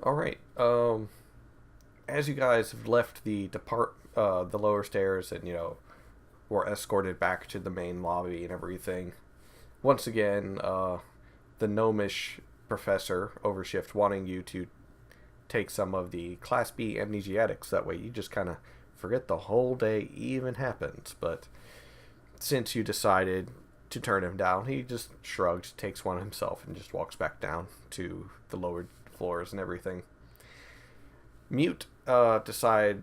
Alright, as you guys have left the lower stairs and, were escorted back to the main lobby and everything, once again, the gnomish professor overshift wanting you to take some of the Class B amnesiatics. That way you just kind of forget the whole day even happened. But since you decided to turn him down, he just shrugs, takes one himself, and just walks back down to the lower floors and everything. Mute decide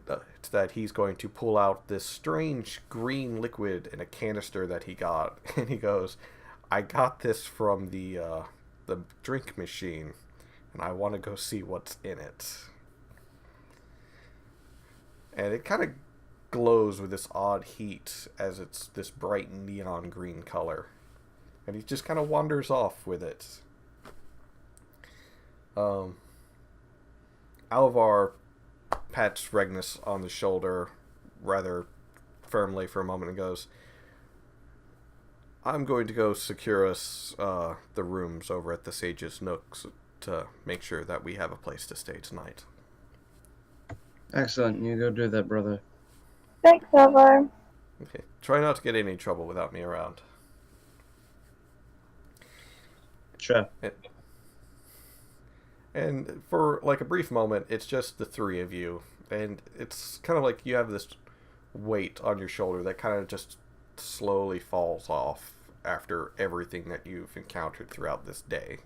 that he's going to pull out this strange green liquid in a canister that he got, and he goes, "I got this from the drink machine, and I want to go see what's in it." And it kind of glows with this odd heat as it's this bright neon green color, and he just kind of wanders off with it. Um, Alvar pats Regnus on the shoulder rather firmly for a moment and goes, "I'm going to go secure us the rooms over at the Sage's Nooks to make sure that we have a place to stay tonight." Excellent. You go do that, brother. Thanks, Alvar. Okay. Try not to get in any trouble without me around. Sure. And for like a brief moment, it's just the three of you, and it's kind of like you have this weight on your shoulder that kind of just slowly falls off after everything that you've encountered throughout this day.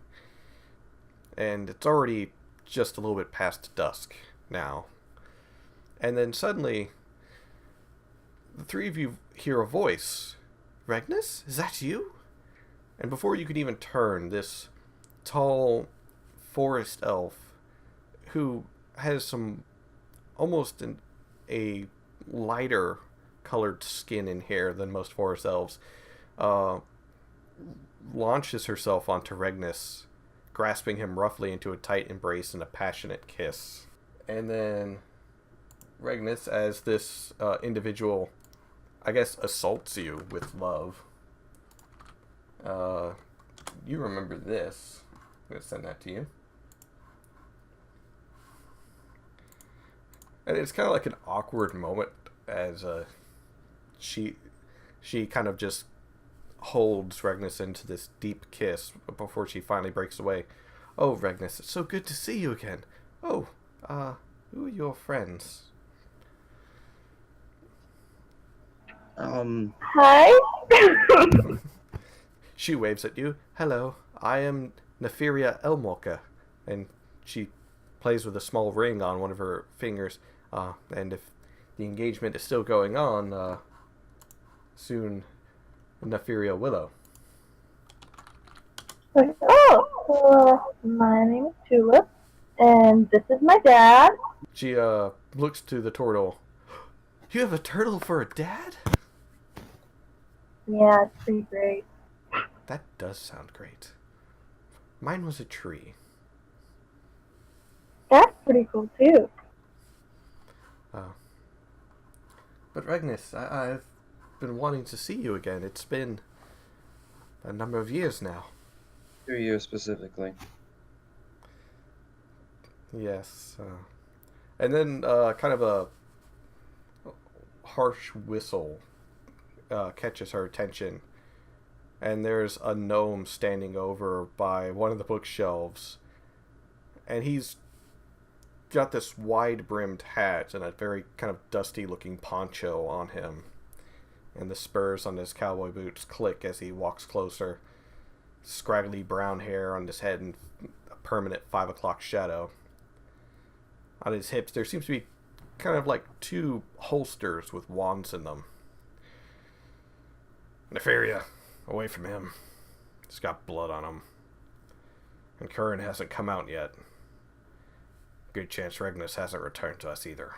And it's already just a little bit past dusk now. And then suddenly, the three of you hear a voice. "Regnus, is that you?" And before you can even turn, this tall forest elf who has some almost a lighter colored skin and hair than most forest elves, uh, launches herself onto Regnus, grasping him roughly into a tight embrace and a passionate kiss. And then Regnus, as this individual, I guess, assaults you with love. You remember this. I'm going to send that to you. And it's kind of like an awkward moment as she kind of just holds Regnus into this deep kiss before she finally breaks away. "Oh, Regnus, it's so good to see you again. Oh, who are your friends?" Hi. She waves at you. "Hello, I am Neferia Elmwalker." And she plays with a small ring on one of her fingers. And if the engagement is still going on, soon Neferia Willow. My name is Tulip, and this is my dad. She looks to the turtle. "You have a turtle for a dad?" Yeah, it's pretty great. That does sound great. Mine was a tree. That's pretty cool too. But Regnus, I've been wanting to see you again. It's been a number of years now. 2 years specifically. Yes. And then kind of a harsh whistle catches her attention. And there's a gnome standing over by one of the bookshelves. And he's got this wide-brimmed hat and a very kind of dusty-looking poncho on him. And the spurs on his cowboy boots click as he walks closer. Scraggly brown hair on his head and a permanent 5 o'clock shadow. On his hips, there seems to be kind of like two holsters with wands in them. "Nefaria, away from him. He's got blood on him. And Curran hasn't come out yet. Good chance Regnus hasn't returned to us either."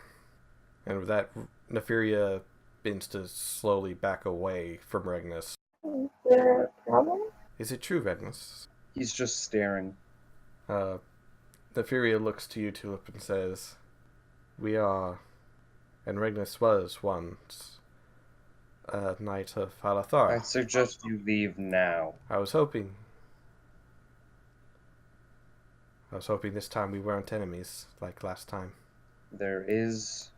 And with that, Nefaria begins to slowly back away from Regnus. Is there a problem? "Is it true, Regnus?" He's just staring. Nefaria looks to you, Tulip, and says, "We are, and Regnus was once, a knight of I Halathar." suggest you leave now. "I was hoping. I was hoping this time we weren't enemies, like last time. There is...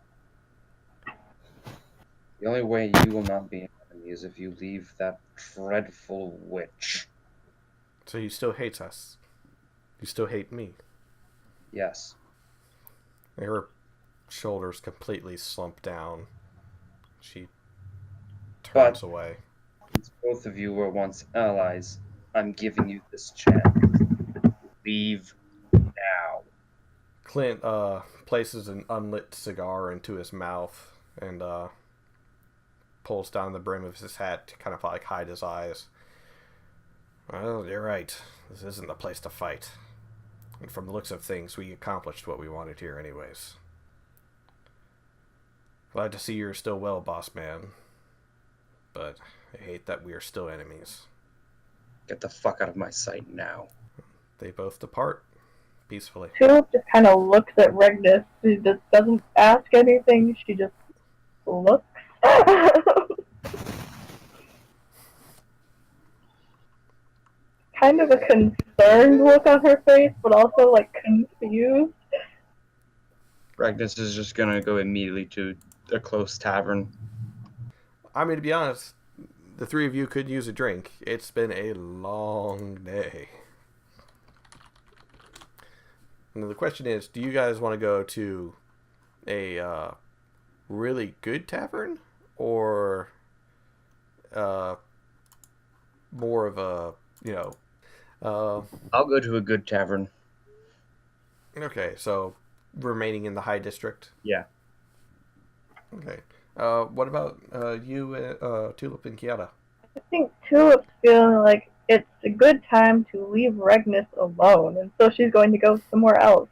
The only way you will not be an enemy is if you leave that dreadful witch. So you still hate us. You still hate me. Yes. Her shoulders completely slump down. She turns away. Since both of you were once allies, I'm giving you this chance. Leave now. Clint places an unlit cigar into his mouth and pulls down the brim of his hat to kind of like hide his eyes. Well, you're right. This isn't the place to fight. And from the looks of things, we accomplished what we wanted here anyways. Glad to see you're still well, boss man. But I hate that we are still enemies. Get the fuck out of my sight now. They both depart peacefully. Tulip just kind of looks at Regnus. She just doesn't ask anything. She just looks. Kind of a concerned look on her face, but also like confused. Ragnus is just gonna go immediately to a close tavern. I mean, to be honest, the three of you could use a drink. It's been a long day. And the question is, do you guys want to go to a really good tavern or more of a, I'll go to a good tavern. okay, so remaining in the high district? Yeah. Okay. What about you, Tulip and Kiara? I think Tulip's feeling like it's a good time to leave Regnus alone, and so she's going to go somewhere else.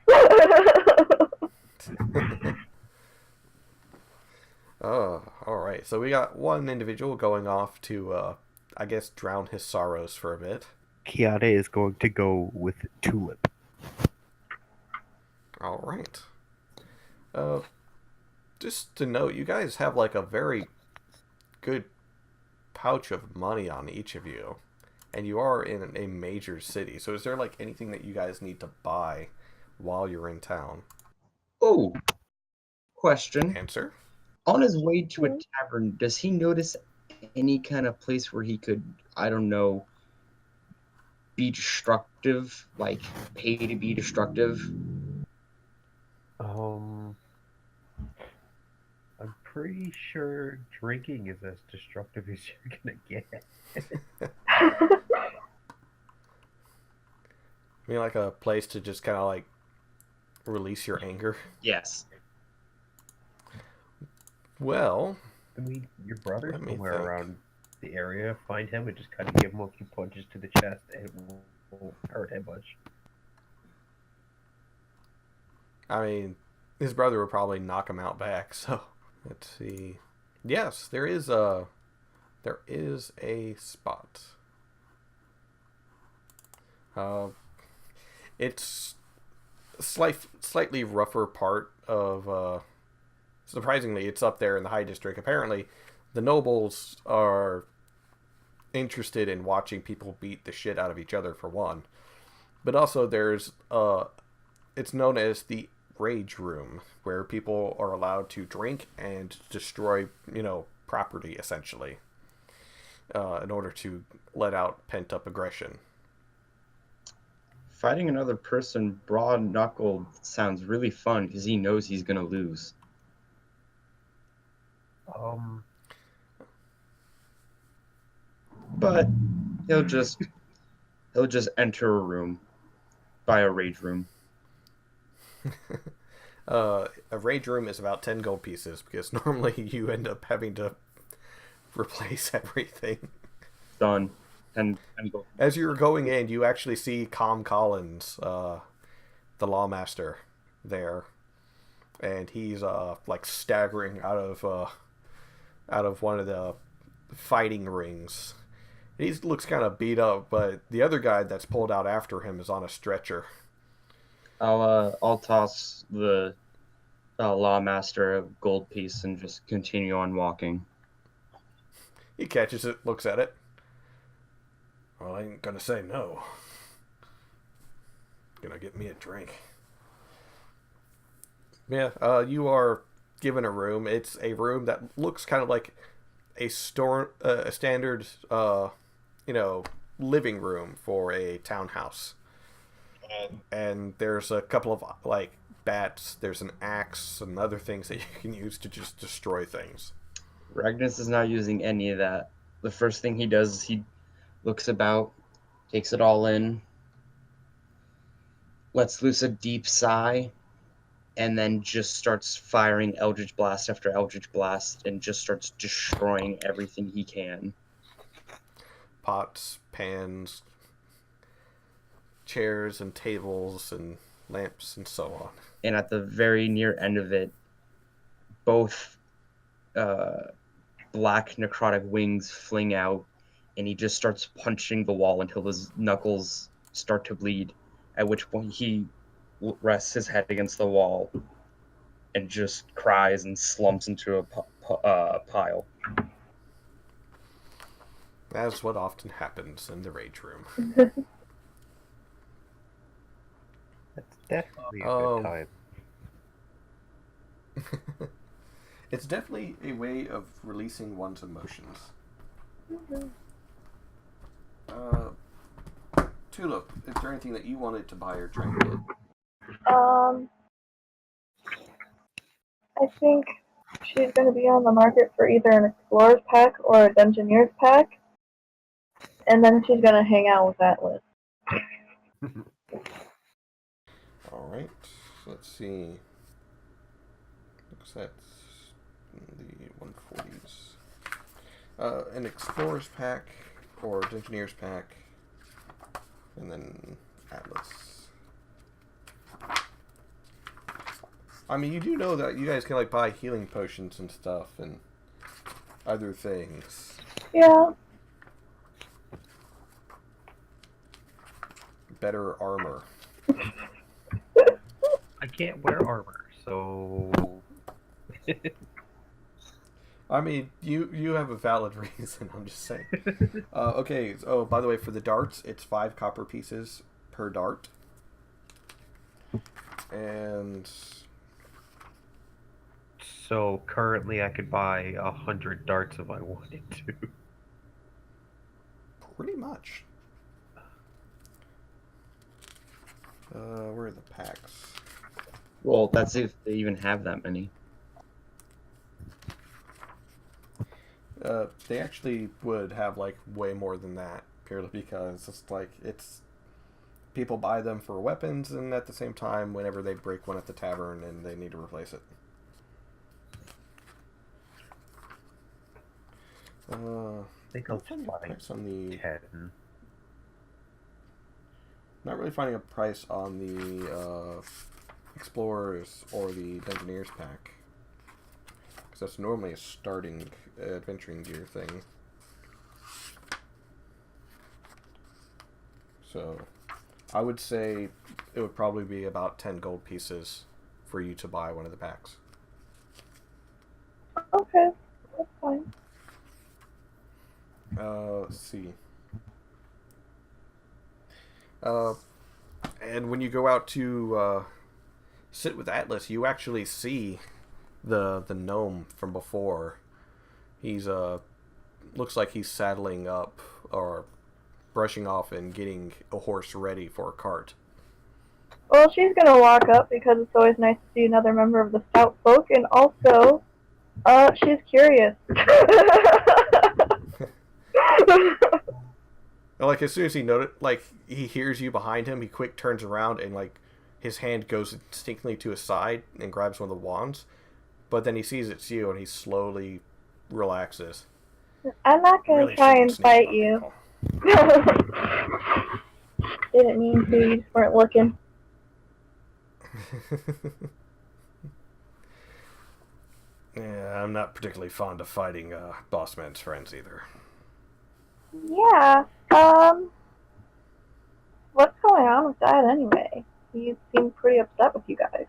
Oh, alright. So we got one individual going off to, I guess, drown his sorrows for a bit. Kiara is going to go with Tulip. Alright. Just to note, you guys have like a very good pouch of money on each of you. And you are in a major city. So is there like anything that you guys need to buy while you're in town? Oh, question. Answer? On his way to a tavern, does he notice any kind of place where he could, I don't know, be destructive? Like, pay to be destructive? I'm pretty sure drinking is as destructive as you're gonna get. I mean, like a place to just kind of like release your anger? Yes. Well, I mean, your brother's Let me somewhere think. around the area. Find him and just kind of give him a few punches to the chest, and it won't hurt him much. I mean, his brother would probably knock him out back, so let's see. Yes, there is a spot. It's a slightly rougher part of surprisingly, it's up there in the high district. Apparently, the nobles are interested in watching people beat the shit out of each other, for one. But also there's it's known as the Rage Room, where people are allowed to drink and destroy, property, essentially, in order to let out pent-up aggression. Fighting another person broad-knuckled sounds really fun because he knows he's gonna lose. But he'll just enter a room, buy a rage room. A Rage Room is about 10 gold pieces, because normally you end up having to replace everything. Done. And go. As you're going in, you actually see Com Collins, the lawmaster, there, and he's like staggering out of one of the fighting rings. He looks kind of beat up, but the other guy that's pulled out after him is on a stretcher. I'll toss the lawmaster a gold piece and just continue on walking. He catches it, looks at it. Well, I ain't gonna say no. Gonna get me a drink. Yeah, you are given a room. It's a room that looks kind of like a standard, living room for a townhouse. And there's a couple of like bats. There's an axe and other things that you can use to just destroy things. Ragnus is not using any of that. The first thing he does is he looks about, takes it all in, lets loose a deep sigh, and then just starts firing Eldritch Blast after Eldritch Blast and just starts destroying everything he can. Pots, pans, chairs and tables and lamps and so on. And at the very near end of it, both black necrotic wings fling out, and he just starts punching the wall until his knuckles start to bleed, at which point he rests his head against the wall and just cries and slumps into a pile. That's what often happens in the rage room. That's definitely a good time. It's definitely a way of releasing one's emotions. Tulip, is there anything that you wanted to buy or drink? I think she's going to be on the market for either an Explorer's Pack or a Dungeoneer's Pack. And then she's going to hang out with Atlas. Alright, let's see. Looks that's the 140s. An Explorer's Pack or Dungeoneer's Pack. And then Atlas. I mean, you do know that you guys can like buy healing potions and stuff and other things. Yeah. Better armor. I can't wear armor, so... I mean, you have a valid reason, I'm just saying. Okay, oh, by the way, for the darts, it's 5 copper pieces per dart. And... So currently I could buy 100 darts if I wanted to. Pretty much. Where are the packs? Well, that's if they even have that many. They actually would have like way more than that, purely because it's people buy them for weapons, and at the same time, whenever they break one at the tavern and they need to replace it. I think I'll just buy on the 10. Not really finding a price on the Explorers or the Dungeoneers pack, because that's normally a starting adventuring gear thing. So I would say it would probably be about 10 gold pieces for you to buy one of the packs. Okay, that's fine. Let's see. And when you go out to sit with Atlas, you actually see the gnome from before. He's looks like he's saddling up or brushing off and getting a horse ready for a cart. Well, she's gonna walk up because it's always nice to see another member of the stout folk, and also, she's curious. Like, as soon as he hears you behind him, he quick turns around and, like, his hand goes instinctively to his side and grabs one of the wands. But then he sees it's you and he slowly relaxes. I'm not gonna Really try and shouldn't sneak fight up you. people. Didn't mean to, you just weren't looking. Yeah, I'm not particularly fond of fighting boss man's friends either. Yeah, what's going on with that anyway? You seem pretty upset with you guys.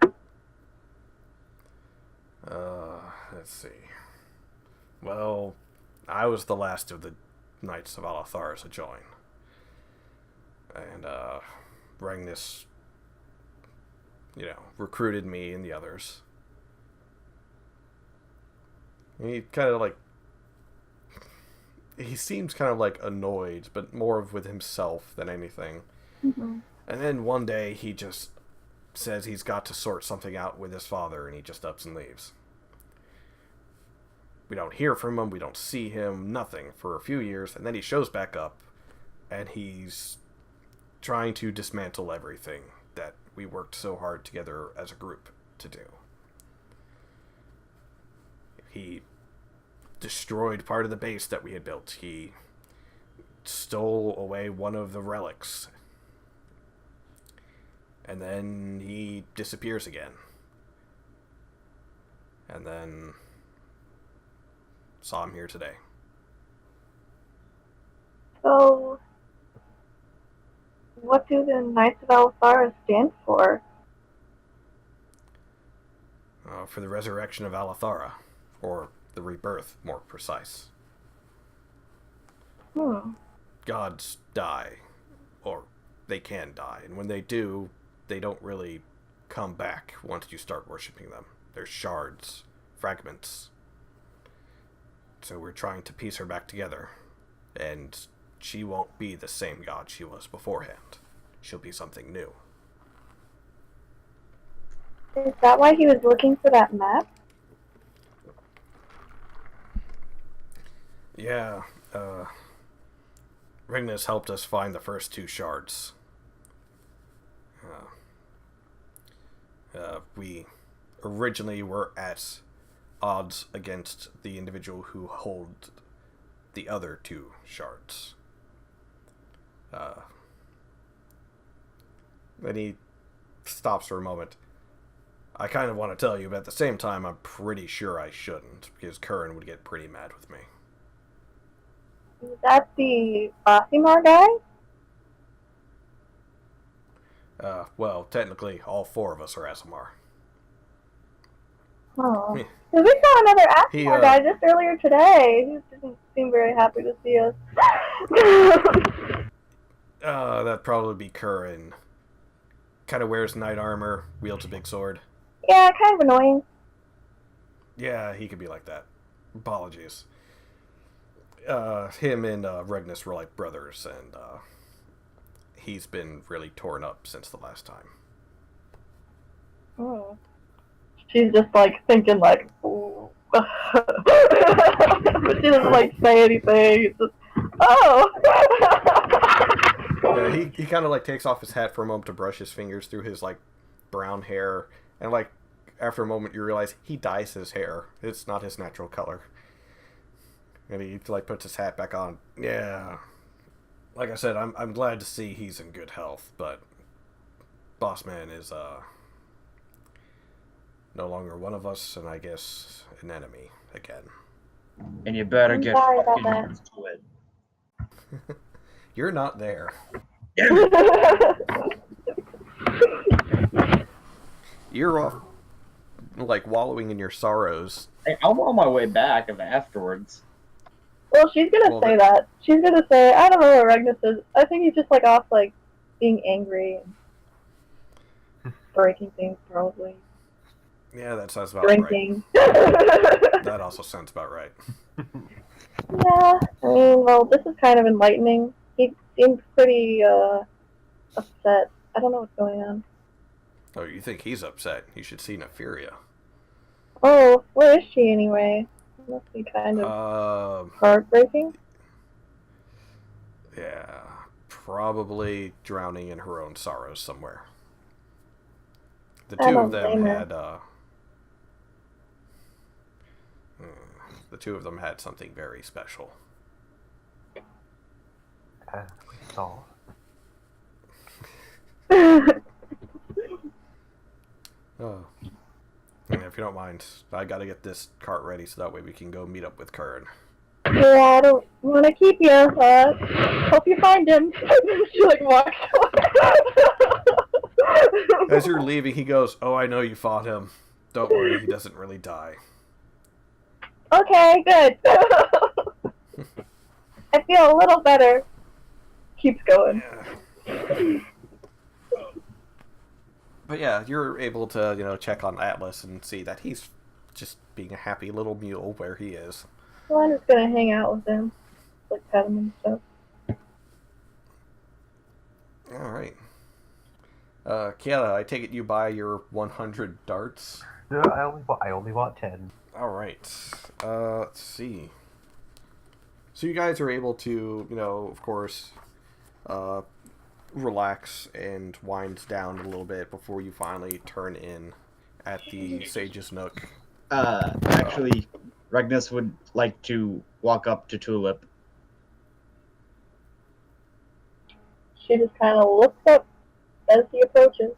Let's see. Well, I was the last of the Knights of Alathar to join. And, Ragnus recruited me and the others. And he seems kind of like annoyed, but more with himself than anything. Mm-hmm. And then one day he just says he's got to sort something out with his father, and he just ups and leaves. We don't hear from him, we don't see him, nothing for a few years, and then he shows back up, and he's trying to dismantle everything that we worked so hard together as a group to do. He destroyed part of the base that we had built. He stole away one of the relics. And then he disappears again. And then saw him here today. So, what do the Knights of Alethara stand for? For the resurrection of Alethara. Or the rebirth, more precise. Gods die. Or they can die. And when they do, they don't really come back once you start worshipping them. They're shards, fragments. So we're trying to piece her back together. And she won't be the same god she was beforehand. She'll be something new. Is that why he was looking for that map? Yeah, Ringness helped us find the first two shards. We originally were at odds against the individual who held the other two shards. Then he stops for a moment. I kind of want to tell you, but at the same time, I'm pretty sure I shouldn't, because Curran would get pretty mad with me. Is that the Bossimar guy? Well, technically, all four of us are Asimar. Oh. Yeah. Because we saw another He, Asimar guy just earlier today. He didn't seem very happy to see us. That'd probably be Curran. Kind of wears knight armor, wields a big sword. Yeah, kind of annoying. Yeah, he could be like that. Apologies. Him and Regnus were like brothers, and he's been really torn up since the last time. Oh. She's just like thinking like, ooh. But she doesn't like say anything. It's just, oh. Yeah, he kind of like takes off his hat for a moment to brush his fingers through his like brown hair, and like after a moment you realize he dyes his hair. It's not his natural color. And he like puts his hat back on. Yeah, like I said, I'm glad to see he's in good health, but Bossman is no longer one of us, and I guess an enemy again. And you better I'm get sorry about fucking that. used to it. You're not there. You're off, like wallowing in your sorrows. Hey, I'm on my way back afterwards. Well, she's gonna say that. She's gonna say, I don't know what Regnus is. I think he's just like off like being angry and breaking things probably. Yeah, that sounds about Drinking. right. That also sounds about right. Yeah, I mean, well, this is kind of enlightening. He seems pretty upset. I don't know what's going on. Oh, you think he's upset? You should see Neferia. Oh, where is she anyway? It must be kind of heartbreaking. Yeah, probably drowning in her own sorrows somewhere. The two of them had something very special. Oh. Oh. And if you don't mind, I gotta get this cart ready so that way we can go meet up with Curran. Yeah, I don't want to keep you. Hope you find him. She like walks away. As you're leaving, he goes, "Oh, I know you fought him. Don't worry, he doesn't really die." Okay, good. I feel a little better. Keeps going. Yeah. But yeah, you're able to, check on Atlas and see that he's just being a happy little mule where he is. Well, I'm just gonna hang out with him, like pet him and stuff. All right. Kiana, I take it you buy your 100 darts. No, I only bought 10. All right. Let's see. So you guys are able to, of course, relax and wind down a little bit before you finally turn in at the Sage's Nook. Actually, Regnus would like to walk up to Tulip. She just kind of looks up as he approaches.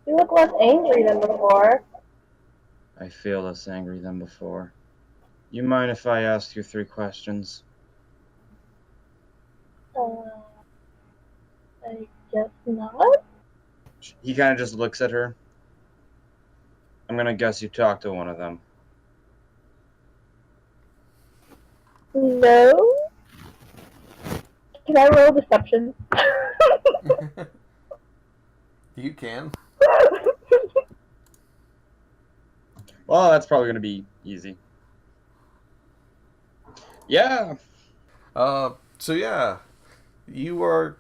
You look less angry than before. I feel less angry than before. You mind if I ask you 3 questions? I guess not. He kind of just looks at her. I'm gonna guess you talked to one of them. No. Can I roll deception? You can. Well, that's probably gonna be easy. Yeah. So yeah, you are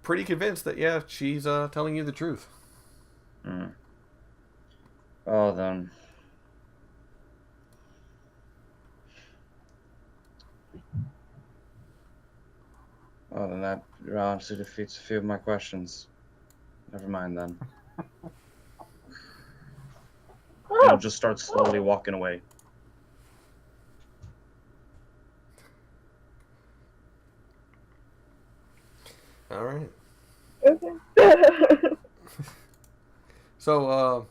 pretty convinced that she's telling you the truth. Oh, then. Well, then that honestly defeats a few of my questions. Never mind then. He'll just start slowly walking away. All right. Okay. So,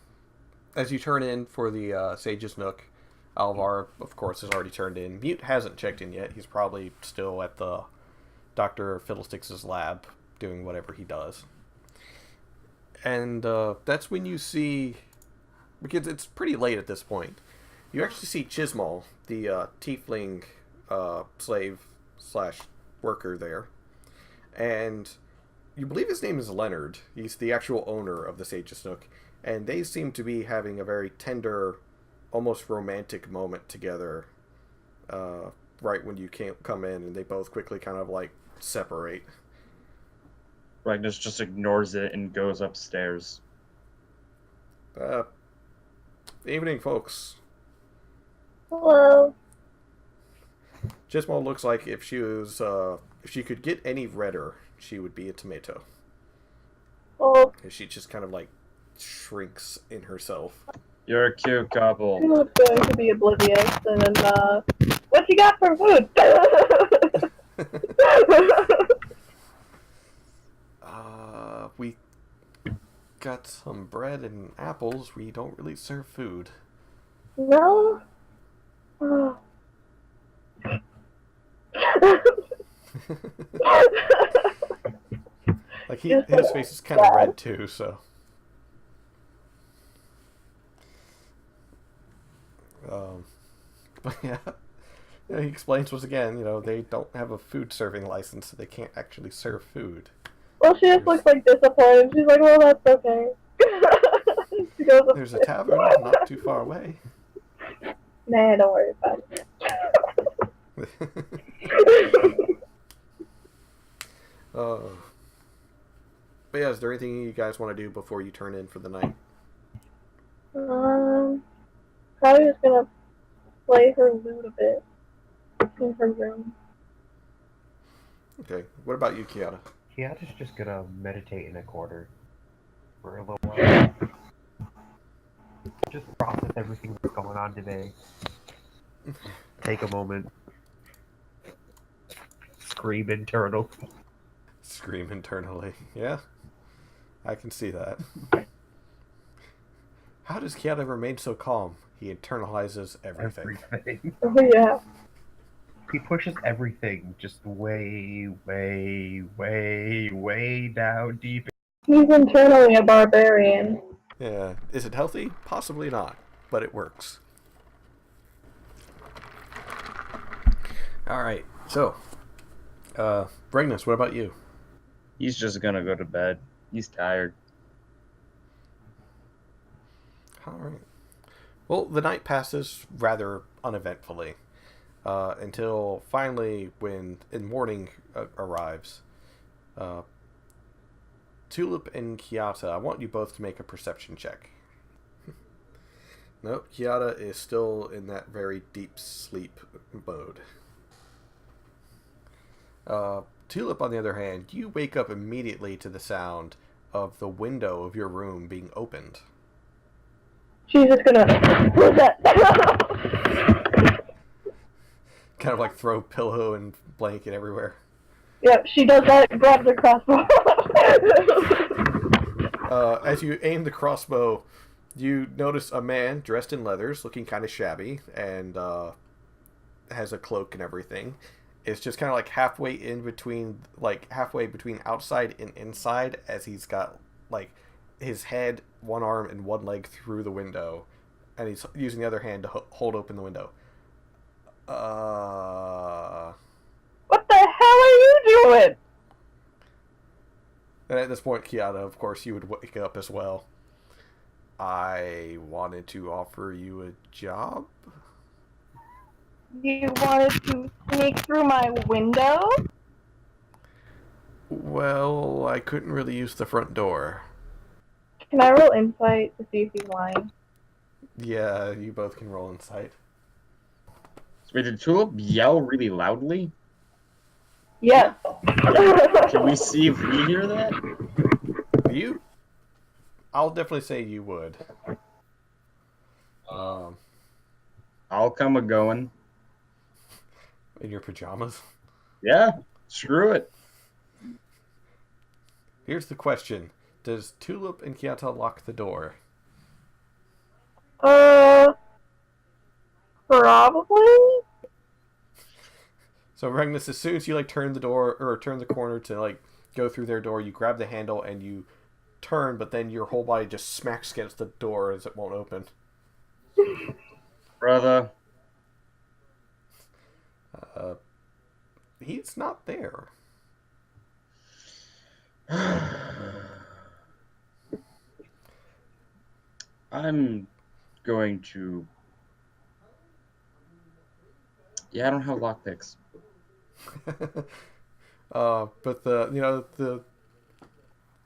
as you turn in for the Sage's Nook, Alvar, of course, has already turned in. Mute hasn't checked in yet. He's probably still at the Dr. Fiddlesticks' lab doing whatever he does. And that's when you see, because it's pretty late at this point, you actually see Chismal, the tiefling slave / worker there. And you believe his name is Leonard. He's the actual owner of the Sage's Nook. And they seem to be having a very tender, almost romantic moment together right when you come in, and they both quickly kind of like separate. Ragnus just ignores it and goes upstairs. Evening, folks. Hello. Chismal looks like if she was, if she could get any redder, she would be a tomato. Oh, She just kind of like shrinks in herself. You're a cute couple. I'm going to be oblivious, and then, what you got for food? We got some bread and apples. We don't really serve food. No? Oh. Like his face is kind of red too, so. But yeah, he explains once again, they don't have a food serving license, so they can't actually serve food. Well, she just looks like disappointed. She's like, well, that's okay. She goes There's a tavern not too far away. Nah, don't worry about it. But yeah, is there anything you guys want to do before you turn in for the night? Probably just gonna play her lute a bit in her room. Okay. What about you, Kiana? Kiana's just gonna meditate in a corner for a little while. Just process everything that's going on today. Take a moment. Scream internal. Scream internally. Yeah. I can see that. How does Kiana remain so calm? He internalizes everything. Oh, yeah. He pushes everything just way, way, way, way down deep. He's internally a barbarian. Yeah. Is it healthy? Possibly not, but it works. Alright, so, Bregnus, what about you? He's just gonna go to bed. He's tired. All right. Well, the night passes rather uneventfully until finally, when morning arrives, Tulip and Kiata, I want you both to make a perception check. Nope, Kiata is still in that very deep sleep mode. Tulip, on the other hand, you wake up immediately to the sound of the window of your room being opened. She's just gonna. Who's that? Kind of like throw pillow and blanket everywhere. Yep, she does that and grabs her crossbow. As you aim the crossbow, you notice a man dressed in leathers, looking kind of shabby, and has a cloak and everything. It's just kind of like halfway between outside and inside, as he's got like his head, one arm, and one leg through the window, and he's using the other hand to hold open the window. What the hell are you doing? And at this point, Kiata, of course, you would wake up as well. I wanted to offer you a job. You wanted to sneak through my window? Well, I couldn't really use the front door. Can I roll insight to see if he's lying? Yeah, you both can roll insight. Wait, did Tulip yell really loudly? Yes. Can we see if we hear that? I'll definitely say you would. I'll come a going. In your pajamas? Yeah, screw it. Here's the question. Does Tulip and Kiata lock the door? Probably? So, Magnus, as soon as you turn the corner to go through their door, you grab the handle and you turn, but then your whole body just smacks against the door as it won't open. Brother. He's not there. I'm going to... Yeah, I don't have lockpicks. But the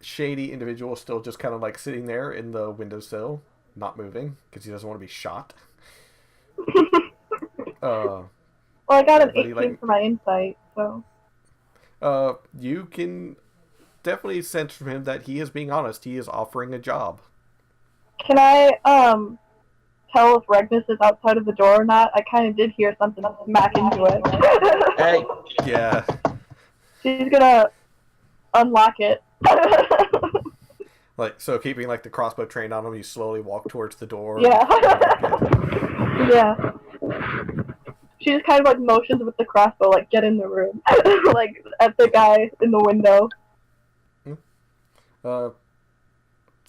shady individual is still just kind of sitting there in the windowsill, not moving, because he doesn't want to be shot. Well, I got an 18 he, for my insight, so... You can definitely sense from him that he is being honest. He is offering a job. Can I, tell if Regnus is outside of the door or not? I kind of did hear something smack into it. Hey! Yeah. She's gonna unlock it. So keeping the crossbow trained on him, you slowly walk towards the door. Yeah. Yeah. She just kind of motions with the crossbow, get in the room. At the guy in the window. So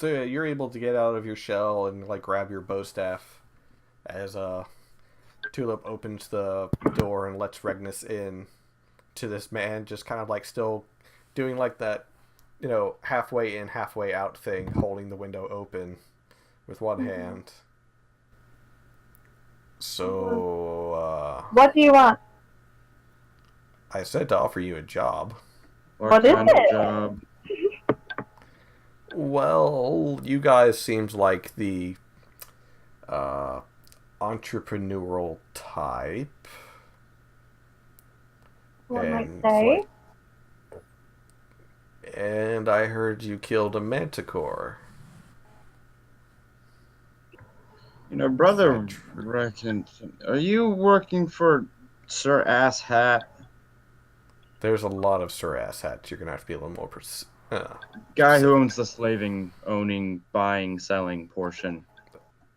yeah, you're able to get out of your shell and grab your bow staff as Tulip opens the door and lets Regnus in to this man, just kind of still doing that, halfway in, halfway out thing, holding the window open with one hand. So, What do you want? I said to offer you a job. What is it? Job? Well, you guys seemed like the entrepreneurial type. One might say. And I heard you killed a manticore. Brother Reckon, are you working for Sir Ass Hat? There's a lot of Sir Ass Hats. You're going to have to be a little more Guy who owns the slaving, owning, buying, selling portion.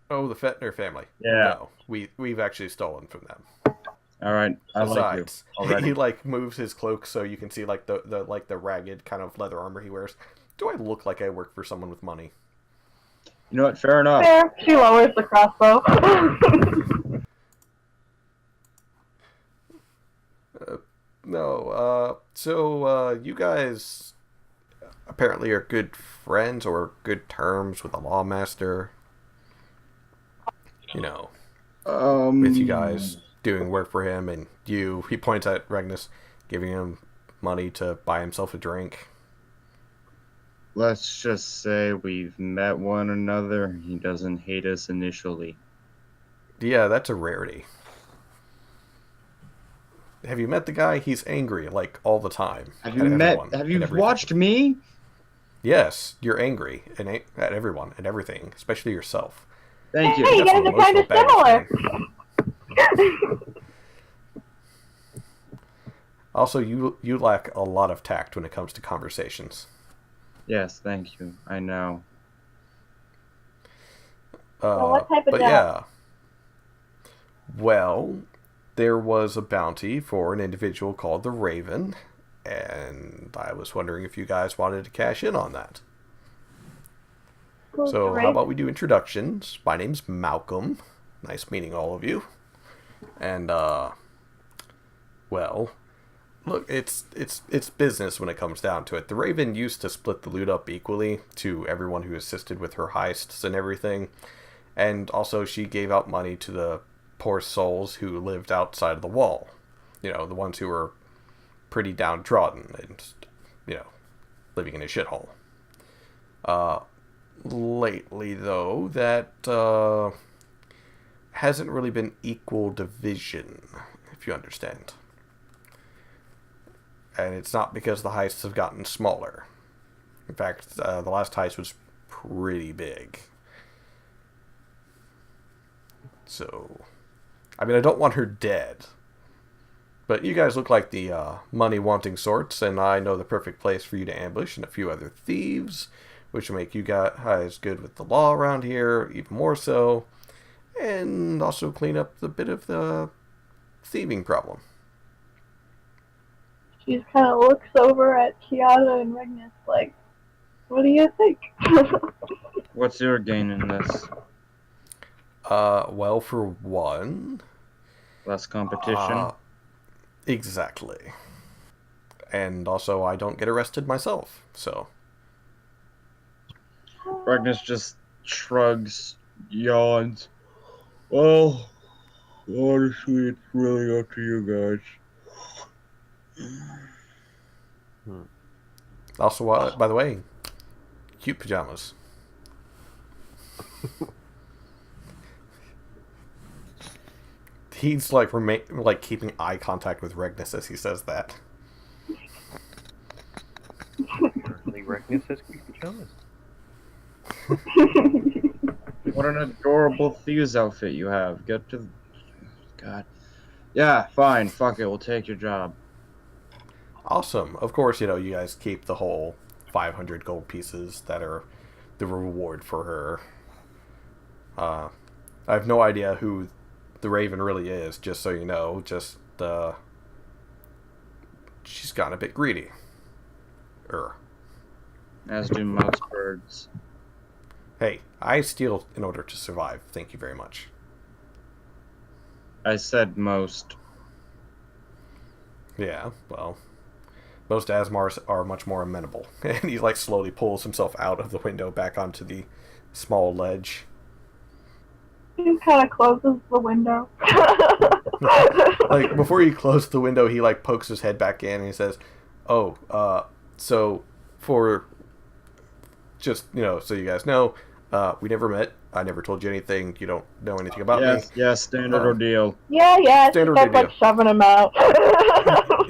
Oh, the Fettner family. Yeah. No, we've actually stolen from them. All right, Besides, like you he moves his cloak so you can see the ragged kind of leather armor he wears. Do I look like I work for someone with money? You know what? Fair enough. Fair. She lowers the crossbow. No. So you guys, apparently are good friends or good terms with the lawmaster. You know, with you guys doing work for him, and he points at Regnus, giving him money to buy himself a drink. Let's just say we've met one another. He doesn't hate us initially. Yeah, that's a rarity. Have you met the guy? He's angry, like, all the time. Have you watched me? Yes, you're angry at everyone and everything, especially yourself. Thank you. Hey, you guys are kind of similar. Also, you lack a lot of tact when it comes to conversations. Yes, thank you. I know. Well, what type of job? Yeah. Well, there was a bounty for an individual called the Raven, and I was wondering if you guys wanted to cash in on that. So how about we do introductions? My name's Malcolm. Nice meeting all of you. And, well, look, it's business when it comes down to it. The Raven used to split the loot up equally to everyone who assisted with her heists and everything. And also she gave out money to the poor souls who lived outside of the wall. You know, the ones who were pretty downtrodden and, you know, living in a shithole. Lately, though, that hasn't really been equal division, if you understand. And it's not because the heists have gotten smaller. In fact, the last heist was pretty big. So, I mean, I don't want her dead. But you guys look like the money-wanting sorts, and I know the perfect place for you to ambush and a few other thieves, which will make you guys good with the law around here, even more so, and also clean up a bit of the thieving problem. She just kind of looks over at Kiata and Regnus like, what do you think? What's your gain in this? Well, for one... Less competition? Exactly. And also, I don't get arrested myself, so... Regnus just shrugs, yawns. Well, honestly, it's really up to you guys. Also, by the way, cute pajamas. He's like keeping eye contact with Regnus as he says that. Apparently, Regnus has cute pajamas. What an adorable Fuse outfit you have. Get to... God. Yeah, fine. Fuck it. We'll take your job. Awesome. Of course, you know, you guys keep the whole 500 gold pieces that are the reward for her. I have no idea who the Raven really is, just so you know. Just, she's gotten a bit greedy. As do most birds. Hey, I steal in order to survive. Thank you very much. I said most. Yeah, well, most Asmars are much more amenable. And he, like, slowly pulls himself out of the window back onto the small ledge. He kind of closes the window. Like, before he closed the window, he, like, pokes his head back in and he says, so for just, you know, so you guys know, we never met. I never told you anything. You don't know anything about me. Yes, standard ordeal. Yeah, standard she starts, like, shoving him out.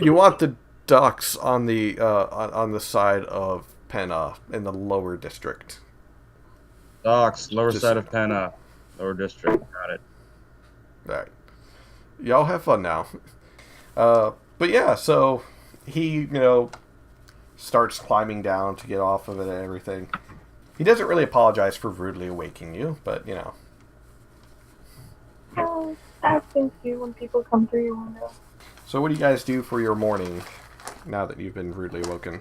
You want the docks on the side of Penna in the lower district. Docks, lower side of Penna. Lower district. Got it. Alright. Y'all have fun now. But yeah, so he, you know, starts climbing down to get off of it and everything. He doesn't really apologize for rudely awaking you, but, you know. Oh, that happens to you when people come through your window. So what do you guys do for your morning now that you've been rudely awoken?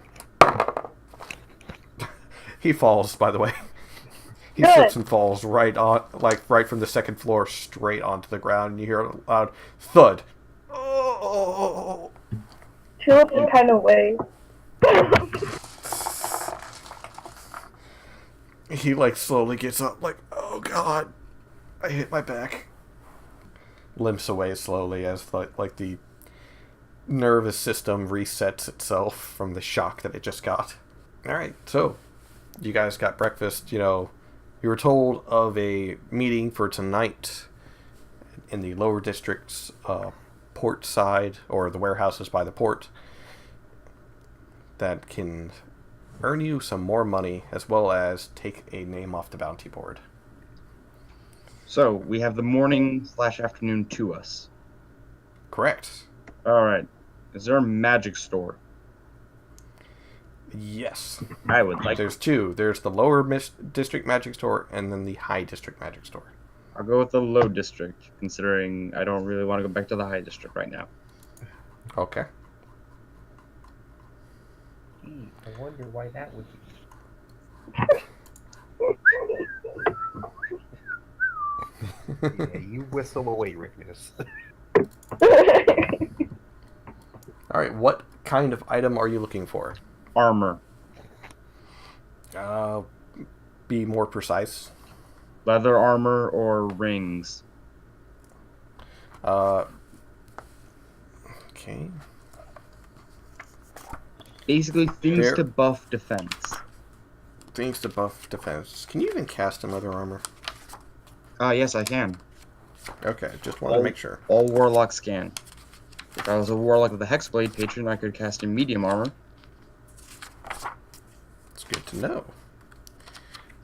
He falls, by the way. He slips and falls right from the second floor straight onto the ground, and you hear a loud thud. Oh! Tulip kind of waves. He like slowly gets up, like, oh god, I hit my back. Limps away slowly as the nervous system resets itself from the shock that it just got. Alright, so you guys got breakfast. You were told of a meeting for tonight in the lower district's port side, or the warehouses by the port, that can earn you some more money as well as take a name off the bounty board. So we have the morning/afternoon to us. Correct. All right. Is there a magic store? Yes. I would like. There's two. There's the lower district magic store and then the high district magic store. I'll go with the low district, considering I don't really want to go back to the high district right now. Okay. Gee, I wonder why that would be. Yeah, you whistle away, Rickness. Alright, what kind of item are you looking for? Armor. Be more precise. Leather armor or rings? Okay. Basically, things There- to buff defense. Things to buff defense. Can you even cast another armor? Yes, I can. Okay, just want to make sure. All warlocks can. If I was a warlock with a hexblade patron, I could cast in medium armor. It's good to know.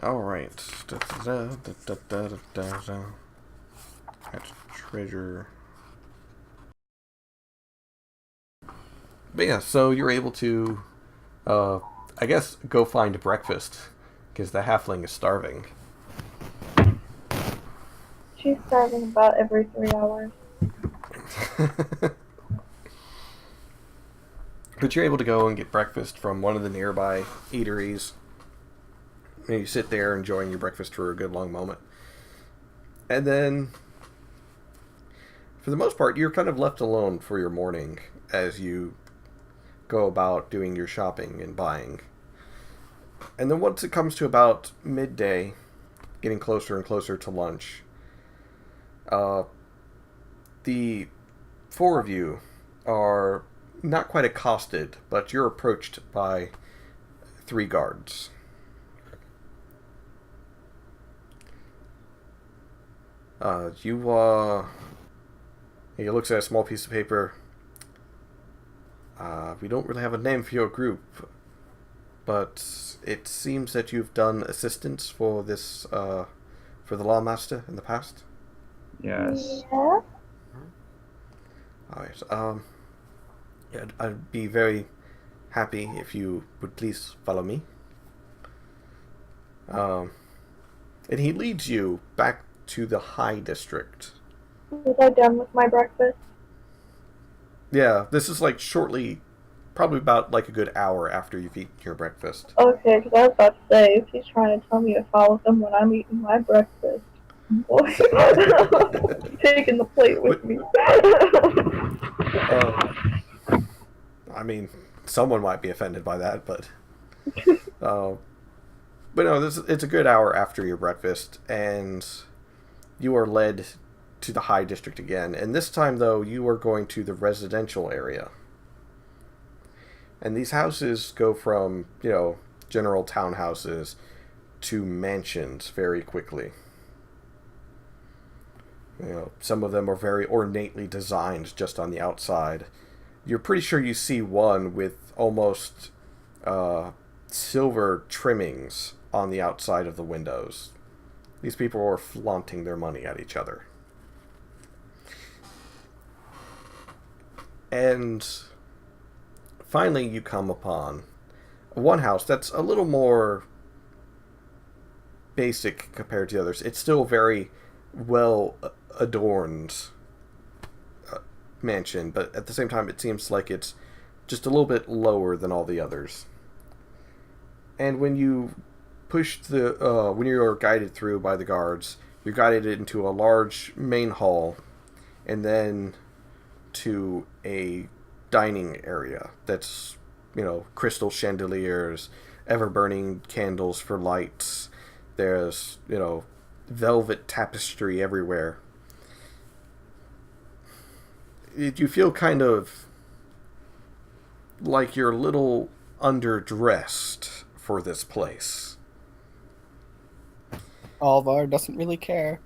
Alright. That's treasure. But yeah, so you're able to, I guess, go find breakfast, because the halfling is starving. She's starving about every 3 hours. But you're able to go and get breakfast from one of the nearby eateries. And you sit there enjoying your breakfast for a good long moment. And then, for the most part, you're kind of left alone for your morning as you go about doing your shopping and buying. And then once it comes to about midday, getting closer and closer to lunch, the four of you are not quite accosted, but you're approached by 3 guards. He looks at a small piece of paper. We don't really have a name for your group, but it seems that you've done assistance for this, for the Lawmaster in the past. Yes. Yeah? Alright, yeah, I'd be very happy if you would please follow me. And he leads you back to the High District. Was I done with my breakfast? Yeah, this is like shortly, probably about like a good hour after you've eaten your breakfast. Okay, because I was about to say, if he's trying to tell me to follow him when I'm eating my breakfast, boy, taking the plate with me. I mean, someone might be offended by that, but no, it's a good hour after your breakfast, and you are led to the High District again. And this time, though, you are going to the residential area. And these houses go from, general townhouses to mansions very quickly. Some of them are very ornately designed just on the outside. You're pretty sure you see one with almost silver trimmings on the outside of the windows. These people are flaunting their money at each other. And finally you come upon one house that's a little more basic compared to the others. It's still very well adorned mansion, but at the same time it seems like it's just a little bit lower than all the others. And when you when you're guided through by the guards, you're guided into a large main hall, and then to a dining area that's, crystal chandeliers, ever-burning candles for lights, There's, velvet tapestry everywhere. You feel kind of like you're a little underdressed for this place. Alvar doesn't really care.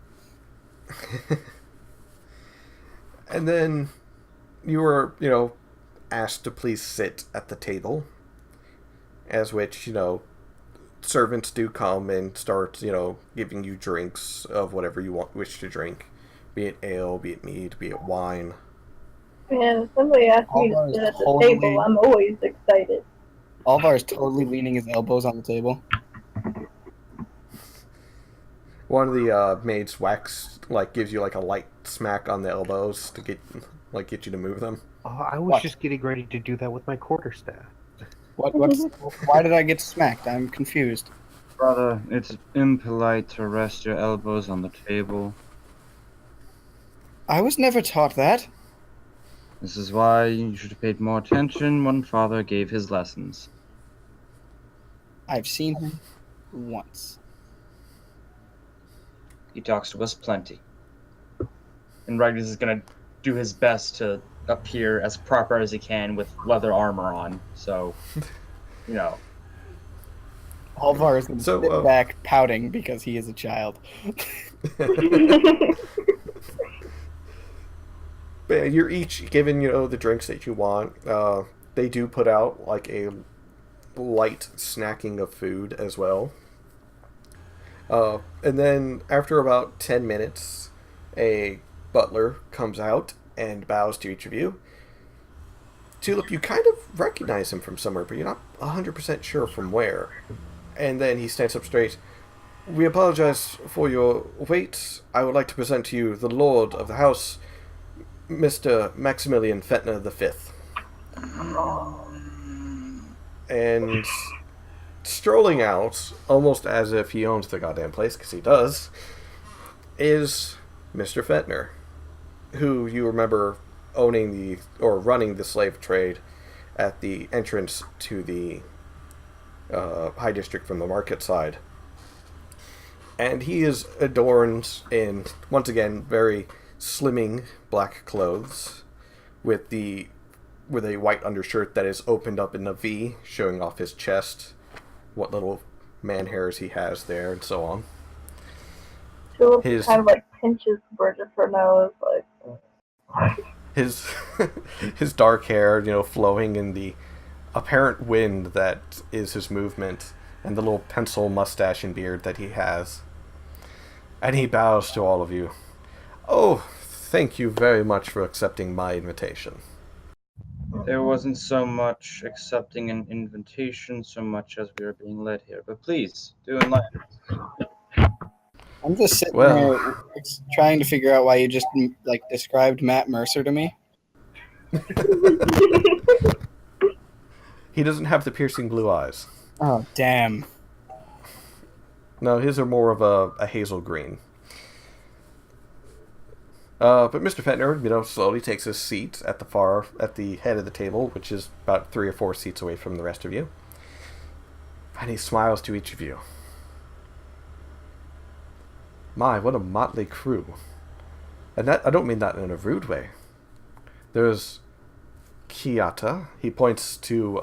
And then you were, asked to please sit at the table, as which, servants do come and start, giving you drinks of whatever you wish to drink, be it ale, be it mead, be it wine. Man, if somebody asks me to Alvar's sit at the totally- table, I'm always excited. Alvar is totally leaning his elbows on the table. One of the maids gives you a light smack on the elbows to get you to move them. Oh, I was What? just getting ready to do that with my quarterstaff. Why did I get smacked? I'm confused. Brother, it's impolite to rest your elbows on the table. I was never taught that. This is why you should have paid more attention when Father gave his lessons. I've seen him once. He talks to us plenty. And Ragnus is gonna do his best to appear as proper as he can with leather armor on, so, Alvar is going to So, sit back pouting because he is a child. But you're each given, the drinks that you want. They do put out a light snacking of food as well. And then after about 10 minutes, a butler comes out and bows to each of you. Tulip, you kind of recognize him from somewhere, but you're not 100% sure from where. And then he stands up straight. We apologize for your wait. I would like to present to you the Lord of the House, Mr. Maximilian Fetner V. And strolling out, almost as if he owns the goddamn place, because he does, is Mr. Fetner, who you remember running the slave trade at the entrance to the High District from the market side. And he is adorned in, once again, very slimming black clothes, with a white undershirt that is opened up in a V, showing off his chest, what little man hairs he has there, and so on. Tulip His- kind of pinches the bridge of her nose, His dark hair, flowing in the apparent wind that is his movement, and the little pencil mustache and beard that he has. And he bows to all of you. Oh, thank you very much for accepting my invitation. There wasn't so much accepting an invitation so much as we were being led here. But please, do enlighten us. I'm just sitting Well- there trying to figure out why you just described Matt Mercer to me. He doesn't have the piercing blue eyes. Oh, damn. No, his are more of a hazel green. But Mr. Fetner, slowly takes his seat at the head of the table, which is about 3 or 4 seats away from the rest of you. And he smiles to each of you. My, what a motley crew. And that, I don't mean that in a rude way. There's Kiata. He points to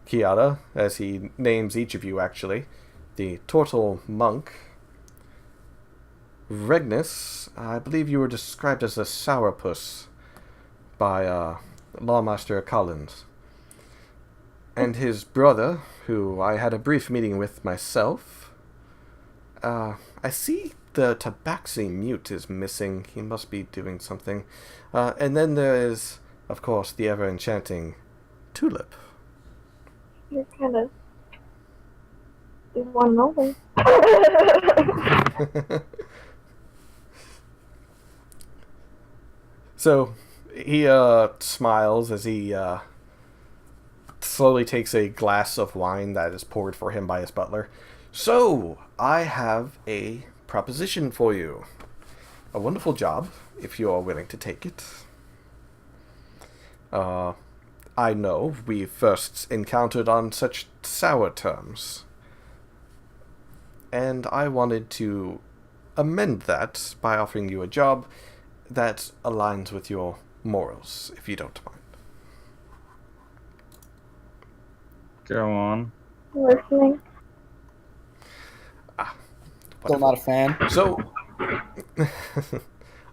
Kiata as he names each of you, actually. The Turtle Monk. Regnus, I believe you were described as a sourpuss by Lawmaster Collins. And his brother, who I had a brief meeting with myself. I see the Tabaxi mute is missing. He must be doing something. And then there is, of course, the ever-enchanting Tulip. You're kind of... You want to know me. So, he smiles as he slowly takes a glass of wine that is poured for him by his butler. So, I have a proposition for you. A wonderful job, if you are willing to take it. I know we first encountered on such sour terms. and I wanted to amend that by offering you a job that aligns with your morals, if you don't mind. Go on. Listening. Still not a fan. So,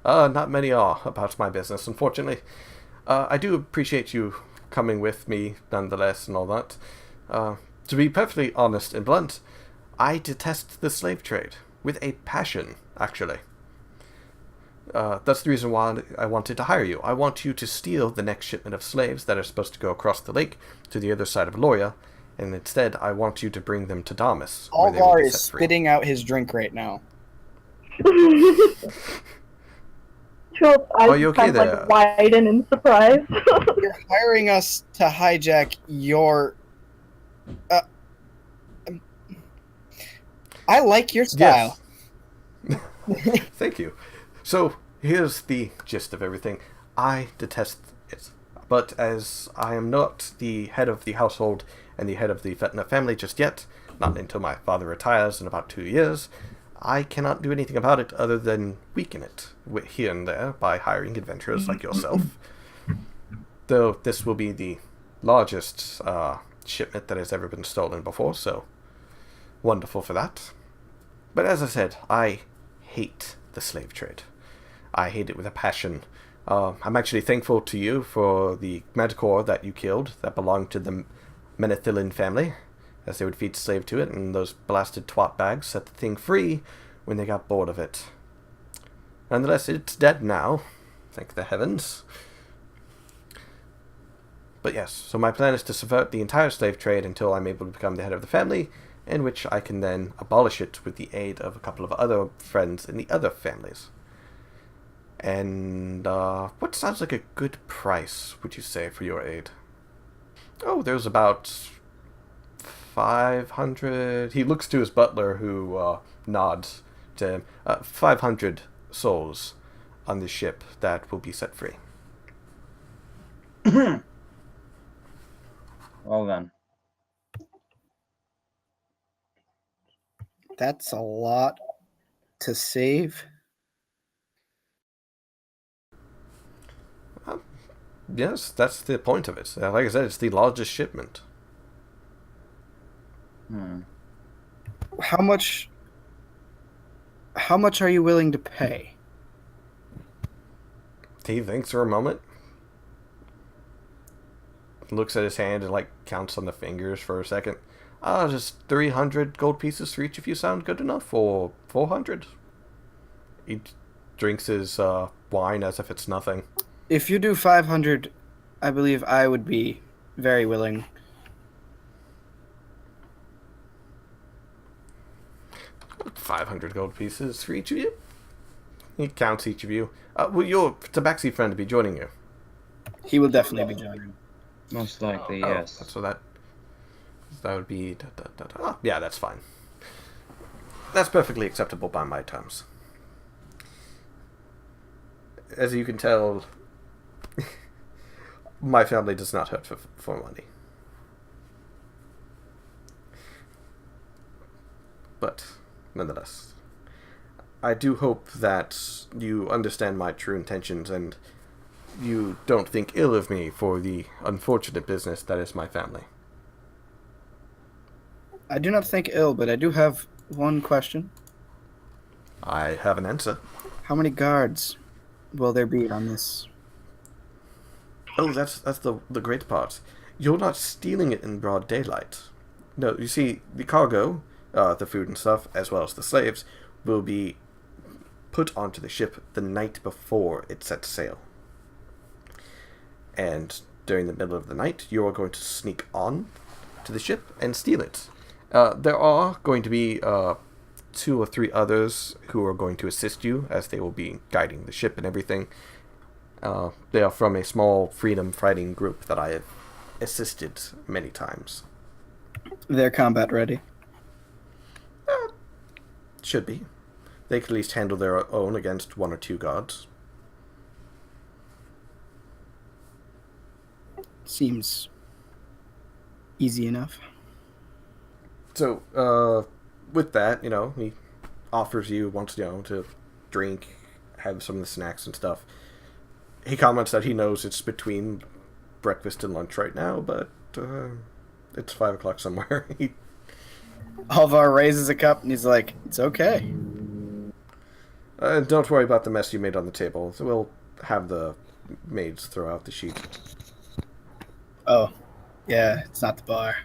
not many are about my business, unfortunately. I do appreciate you coming with me, nonetheless, and all that. To be perfectly honest and blunt, I detest the slave trade with a passion, actually. That's the reason why I wanted to hire you. I want you to steal the next shipment of slaves that are supposed to go across the lake to the other side of Loria, and instead I want you to bring them to Damas, where they will Alvar be is set free. spitting out his drink right now. Tulip's eyes Are you okay kind of there? like widen in surprise. You're hiring us to hijack your... I like your style. Yes. Thank you. So, here's the gist of everything. I detest it. But as I am not the head of the household and the head of the Fetna family just yet, not until my father retires in about 2 years, I cannot do anything about it other than weaken it here and there by hiring adventurers like yourself. Though this will be the largest shipment that has ever been stolen before, so wonderful for that. But as I said, I hate the slave trade. I hate it with a passion. I'm actually thankful to you for the manticore that you killed that belonged to the Menethilin family, as they would feed slave to it, and those blasted twat bags set the thing free when they got bored of it. Nonetheless, it's dead now, thank the heavens. But yes, so my plan is to subvert the entire slave trade until I'm able to become the head of the family, in which I can then abolish it with the aid of a couple of other friends in the other families. And, what sounds like a good price, would you say, for your aid? Oh, there's about 500... He looks to his butler, who, nods to him. 500 souls on this ship that will be set free. Well then. That's a lot to save. Yes, that's the point of it. Like I said, it's the largest shipment. How much are you willing to pay? He thinks for a moment. Looks at his hand and, counts on the fingers for a second. Just 300 gold pieces for each of you sound good enough, or 400? He drinks his wine as if it's nothing. If you do 500, I believe I would be very willing. $500 gold pieces for each of you? He counts each of you. Will your tabaxi friend be joining you? He will definitely be joining. Most likely, yes. So that would be... yeah, that's fine. That's perfectly acceptable by my terms. As you can tell, my family does not hurt for money. But, nonetheless, I do hope that you understand my true intentions and you don't think ill of me for the unfortunate business that is my family. I do not think ill, but I do have one question. I have an answer. How many guards will there be on this? Oh, that's the great part. You're not stealing it in broad daylight. No, you see, the cargo, the food and stuff, as well as the slaves, will be put onto the ship the night before it sets sail. And during the middle of the night, you are going to sneak on to the ship and steal it. There are going to be 2 or 3 others who are going to assist you, as they will be guiding the ship and everything. They are from a small freedom fighting group that I have assisted many times. They're combat ready. Should be. They could at least handle their own against 1 or 2 guards. Seems easy enough. So, with that, he offers you, wants, to drink, have some of the snacks and stuff. He comments that he knows it's between breakfast and lunch right now, but it's 5 o'clock somewhere. Alvar raises a cup and he's like, "It's okay." Don't worry about the mess you made on the table. We'll have the maids throw out the sheet. Oh, yeah, it's not the bar.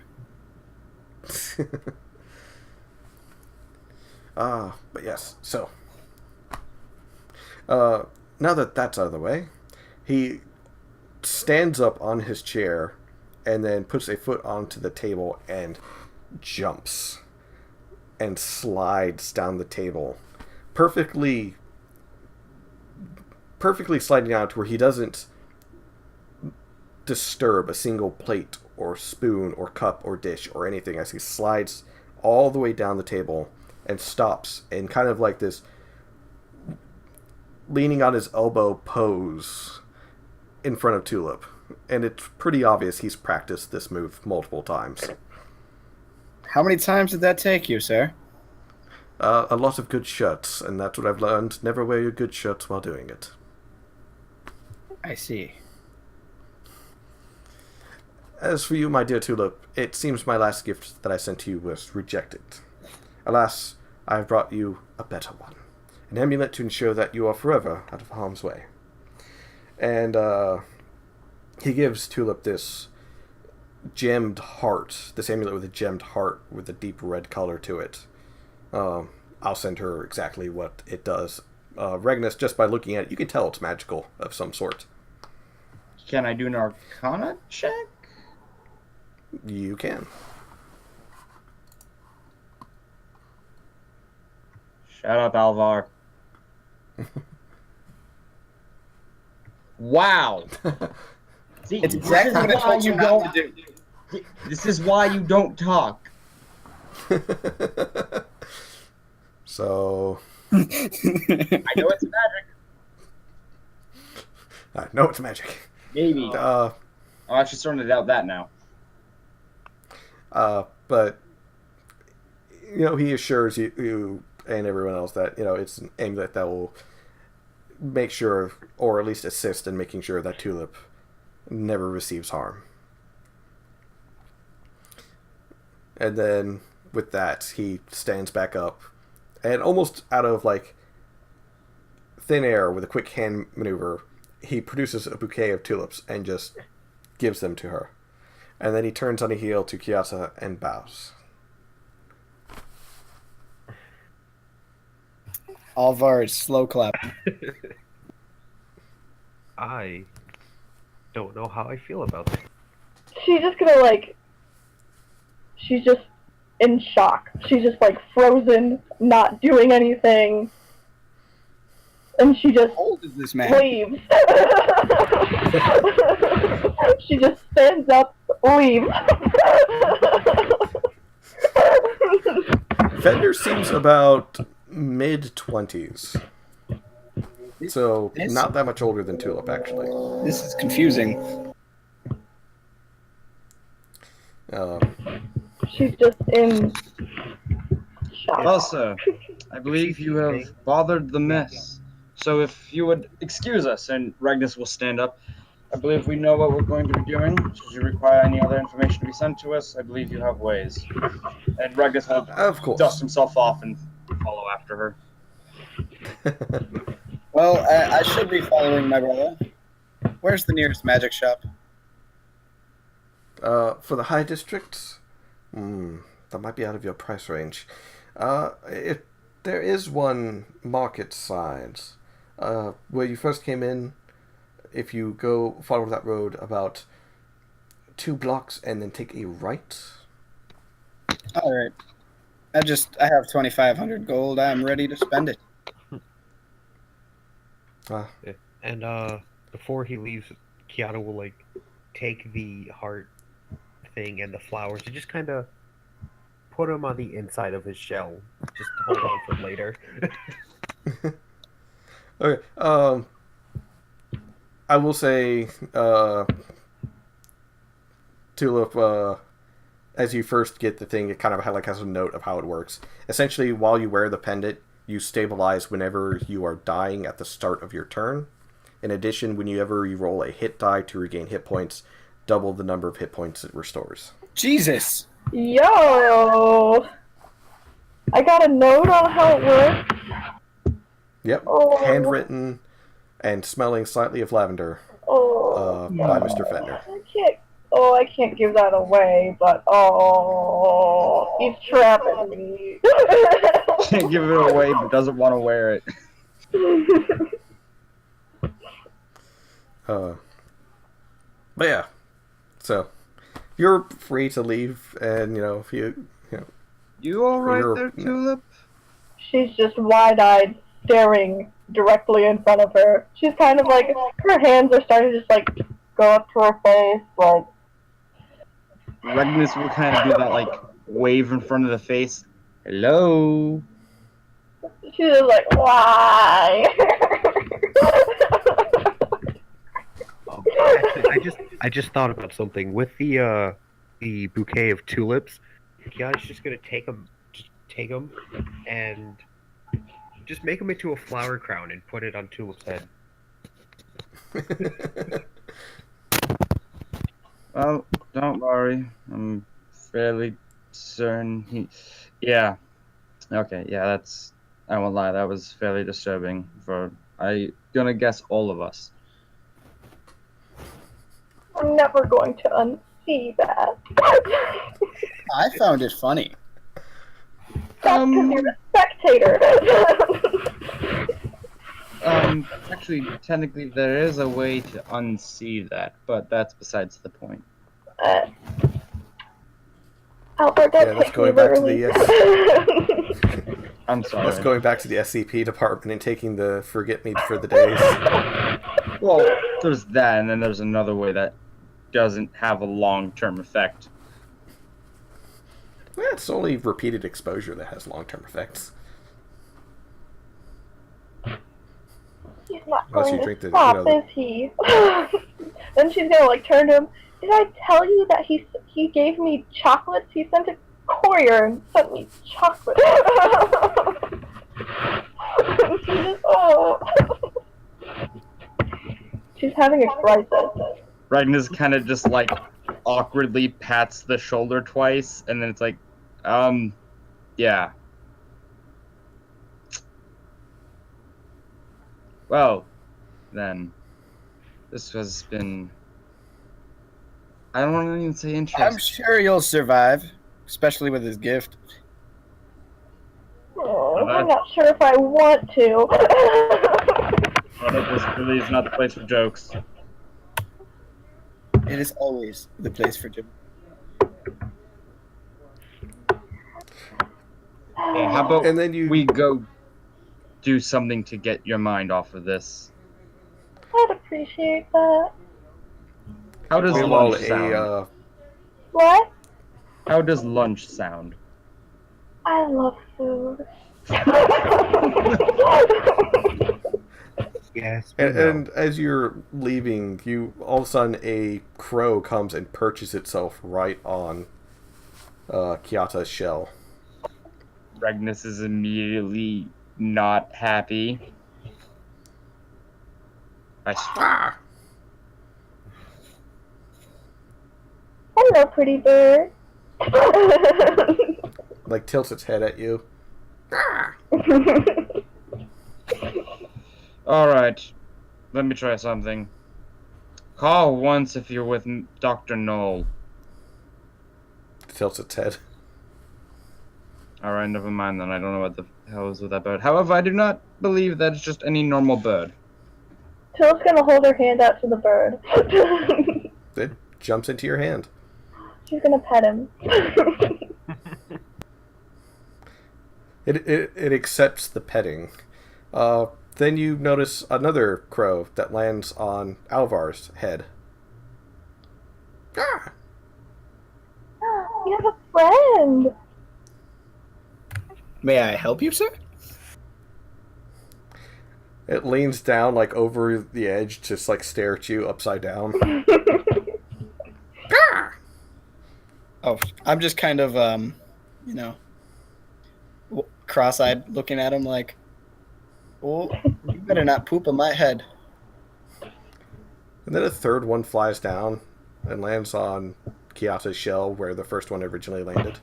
But yes, so now that that's out of the way, he stands up on his chair and then puts a foot onto the table and jumps and slides down the table, perfectly sliding out to where he doesn't disturb a single plate or spoon or cup or dish or anything, as he slides all the way down the table and stops in kind of like this leaning on his elbow pose in front of Tulip. And it's pretty obvious he's practiced this move multiple times. How many times did that take you, sir? A lot of good shirts, and that's what I've learned. Never wear your good shirts while doing it. I see. As for you, my dear Tulip, it seems my last gift that I sent to you was rejected. Alas, I have brought you a better one. An amulet to ensure that you are forever out of harm's way. And he gives Tulip this gemmed heart, this amulet with a gemmed heart with a deep red color to it. I'll send her exactly what it does. Regnus, just by looking at it, you can tell it's magical of some sort. Can I do an Arcana check? You can. Shut up, Alvar. Wow. See, It's exactly what I told you not to do. This is why you don't talk. So... I know it's magic. I know it's magic. Maybe. I'm actually starting to doubt that now. But, he assures you and everyone else that, it's an amulet that will make sure, or at least assist in making sure that Tulip never receives harm. And then, with that, he stands back up, and almost out of, thin air, with a quick hand maneuver, he produces a bouquet of tulips and just gives them to her. And then he turns on a heel to Kiasa and bows. Alvar is slow clapping. I don't know how I feel about this. She's just gonna she's just in shock. She's just frozen, not doing anything. And she just How old is this man? leaves. She just stands up, leaves. Fender seems about mid-20s. So, This- not that much older than Tulip, actually. This is confusing. She's just in shock. Well, sir, I believe you have bothered the mess. So if you would excuse us, and Regnus will stand up. I believe we know what we're going to be doing. Should you require any other information to be sent to us, I believe you have ways. And Regnus will Of course. dust himself off and follow after her. Well, I should be following my brother. Where's the nearest magic shop? For the High District? That might be out of your price range. If there is one market side, where you first came in, if you go follow that road about 2 blocks and then take a right. All right. I have 2,500 gold. I'm ready to spend it. And before he leaves, Keanu will take the heart thing and the flowers and just kind of put them on the inside of his shell, just to hold on for later. Okay. I will say, Tulip, as you first get the thing, it kind of has a note of how it works. Essentially, while you wear the pendant, you stabilize whenever you are dying at the start of your turn. In addition, whenever you roll a hit die to regain hit points, double the number of hit points it restores. Jesus. Yo! I got a note on how it works. Yep. Oh. Handwritten and smelling slightly of lavender by Mr. Fentner. I can't give that away, but he's trapping me. Can't give it away, but doesn't want to wear it. But yeah, so you're free to leave, and if You all right You're- there, Tulip? She's just wide-eyed, staring directly in front of her. She's kind of like, her hands are starting to just like go up to her face, like. Regnus will kind of do that, like, wave in front of the face. Hello? She's just like, why? Actually, I just thought about something with the bouquet of tulips. Kiana's just gonna take them, and just make them into a flower crown and put it on Tulip's head. Well, don't worry. I'm fairly certain Yeah. Okay, yeah, that's... I won't lie, that was fairly disturbing for... gonna guess all of us. I'm never going to unsee that. I found it funny. That's because you're a spectator. Actually, technically, there is a way to unsee that, but that's besides the point. Albert, Yeah, that's going back to the I'm sorry. that's going back to the SCP department and taking the forget me for the days. Well, there's that, and then there's another way that doesn't have a long-term effect. Well, it's only repeated exposure that has long-term effects. He's not Unless going you to drink the- stop, is he? Then she's gonna like turn to him. Did I tell you that he gave me chocolates? He sent a courier and sent me chocolate. She's just, she's having a crisis. Ragnar's kind of just, like, awkwardly pats the shoulder twice, and then it's like, yeah. Well, then, this has been... I don't want to even say interesting. I'm sure you'll survive, especially with his gift. I'm not sure if I want to. This really is not the place for jokes. It is always the place for Jim. Yeah, how about And then we go do something to get your mind off of this? I'd appreciate that. How does Meanwhile, lunch sound? What? How does lunch sound? I love food. Yes. And as you're leaving, all of a sudden a crow comes and perches itself right on Kiata's shell. Regnus is immediately not happy. Hello, pretty bird. Like tilts its head at you. Alright, let me try something. Call once if you're with Dr. Knoll. Tilts its head. Alright, never mind then. I don't know what the hell is with that bird. However, I do not believe that it's just any normal bird. Till's gonna hold her hand out to the bird. It jumps into your hand. She's gonna pet him. It accepts the petting. Then you notice another crow that lands on Alvar's head. Ah! You have a friend. May I help you, sir? It leans down like over the edge, just like stare at you upside down. Ah! Oh, I'm just kind of, you know, cross-eyed looking at him like, oh, you better not poop on my head. And then a third one flies down and lands on Kiata's shell where the first one originally landed.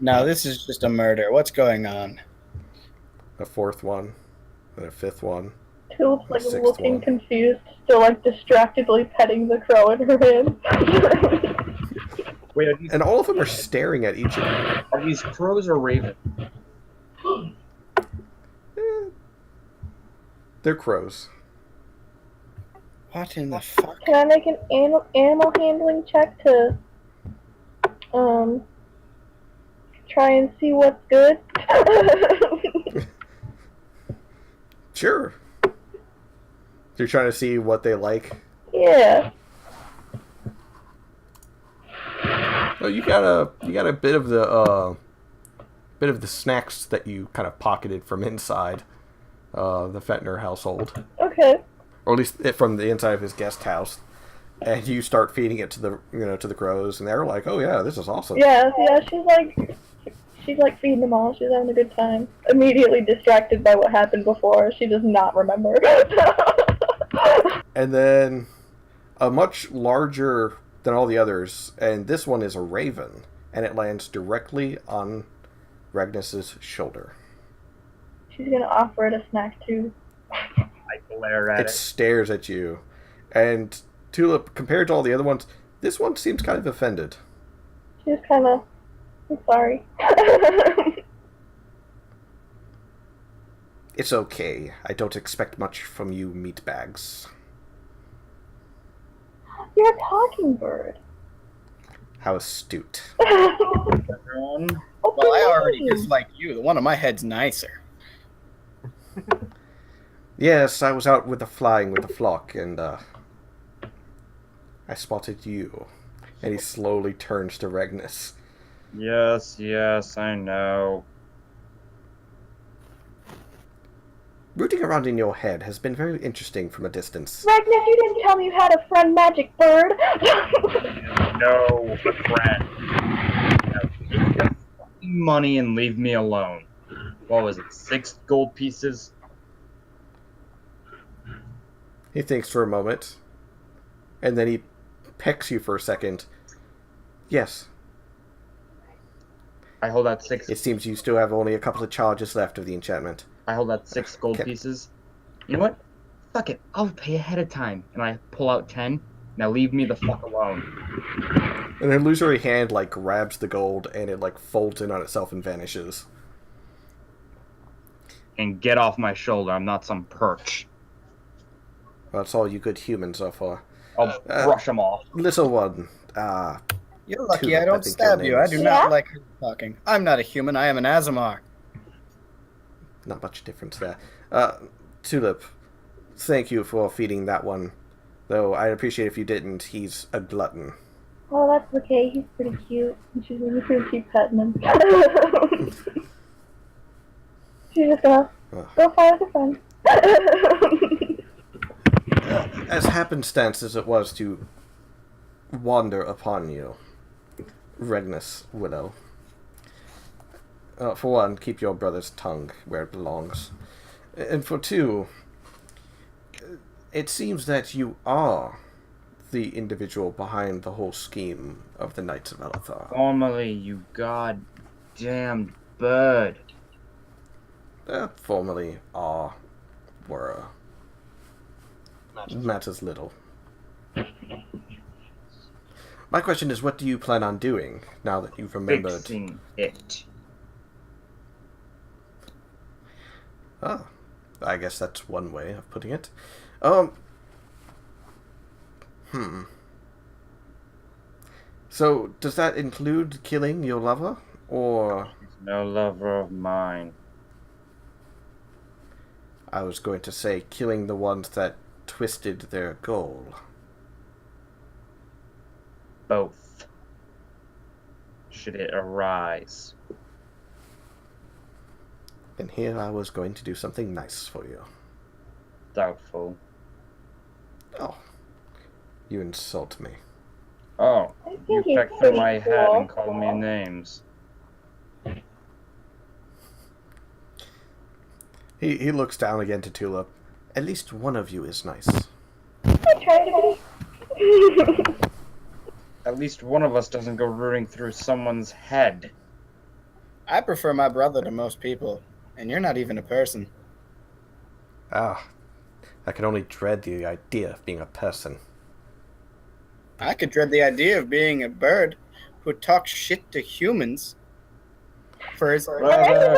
Now, this is just a murder. What's going on? A fourth one, and a fifth one. Tulip's like Sixth looking one. confused, still like distractedly petting the crow in her hand. Wait, And all of them are staring at each other. are these crows or ravens? They're crows. What in the fuck? Can I make an animal handling check to try and see what's good? Sure. You're trying to see what they like. Yeah. Well, you got a bit of the snacks that you kind of pocketed from inside the Fetner household, Okay. or at least from the inside of his guest house, and you start feeding it to the crows, and they're like, "Oh yeah, this is awesome." Yeah, she's like feeding them all. She's having a good time. Immediately distracted by what happened before. She does not remember. And then a much larger than all the others, and this one is a raven, and it lands directly on Ragnus's shoulder. She's gonna offer it a snack too. I glare at It it. stares at you, and Tulip, compared to all the other ones, this one seems kind of offended. She's kind of. I'm sorry. It's okay. I don't expect much from you meatbags. You're a talking bird. How astute. Everyone, Well, I already dislike you. The one on my head's nicer. Yes, I was out with the flying with the flock, and I spotted you. And he slowly turns to Regnus. yes, I know. Rooting around in your head has been very interesting from a distance. Magnus, you didn't tell me you had a friend, Magic Bird. No, friend. Now, take your fucking money and leave me alone. What was it, 6 gold pieces? He thinks for a moment, and then he pecks you for a second. Yes, I hold out 6. it seems you still have only a couple of charges left of the enchantment. I hold out 6 gold Okay. pieces. You know what? Fuck it. I'll pay ahead of time. And I pull out 10. Now leave me the fuck alone. An illusory hand, grabs the gold, and it, folds in on itself and vanishes. And get off my shoulder. I'm not some perch. That's all you good humans are for. I'll brush them off. Little one, You're lucky Tulip, I I don't think stab your you. I name do is. not Yeah? like her talking. I'm not a human. I am an Azamar. not much difference there. Tulip, thank you for feeding that one. Though I'd appreciate if you didn't. He's a glutton. Oh, that's okay. He's pretty cute. And she's gonna keep petting him. She's just gonna go fly with her friend. As happenstance as it was to wander upon you, Regnus Widow. For one, keep your brother's tongue where it belongs. And for two, it seems that you are the individual behind the whole scheme of the Knights of Elithar. Formally, you goddamn bird. Formerly were. Matters little. My question is, what do you plan on doing now that you've remembered? Fixing it. I guess that's one way of putting it. So, does that include killing your lover? Or No lover of mine. I was going to say killing the ones that twisted their goal. Both. Should it arise. And here I was going to do something nice for you. Doubtful. Oh, you insult me. Oh, I You he's peck through pretty my head and cool. call me names. He looks down again to Tulip. At least one of you is nice. I try to be. At least one of us doesn't go rooting through someone's head. I prefer my brother to most people, and you're not even a person. Ah, I can only dread the idea of being a person. I could dread the idea of being a bird who talks shit to humans. For his Brother,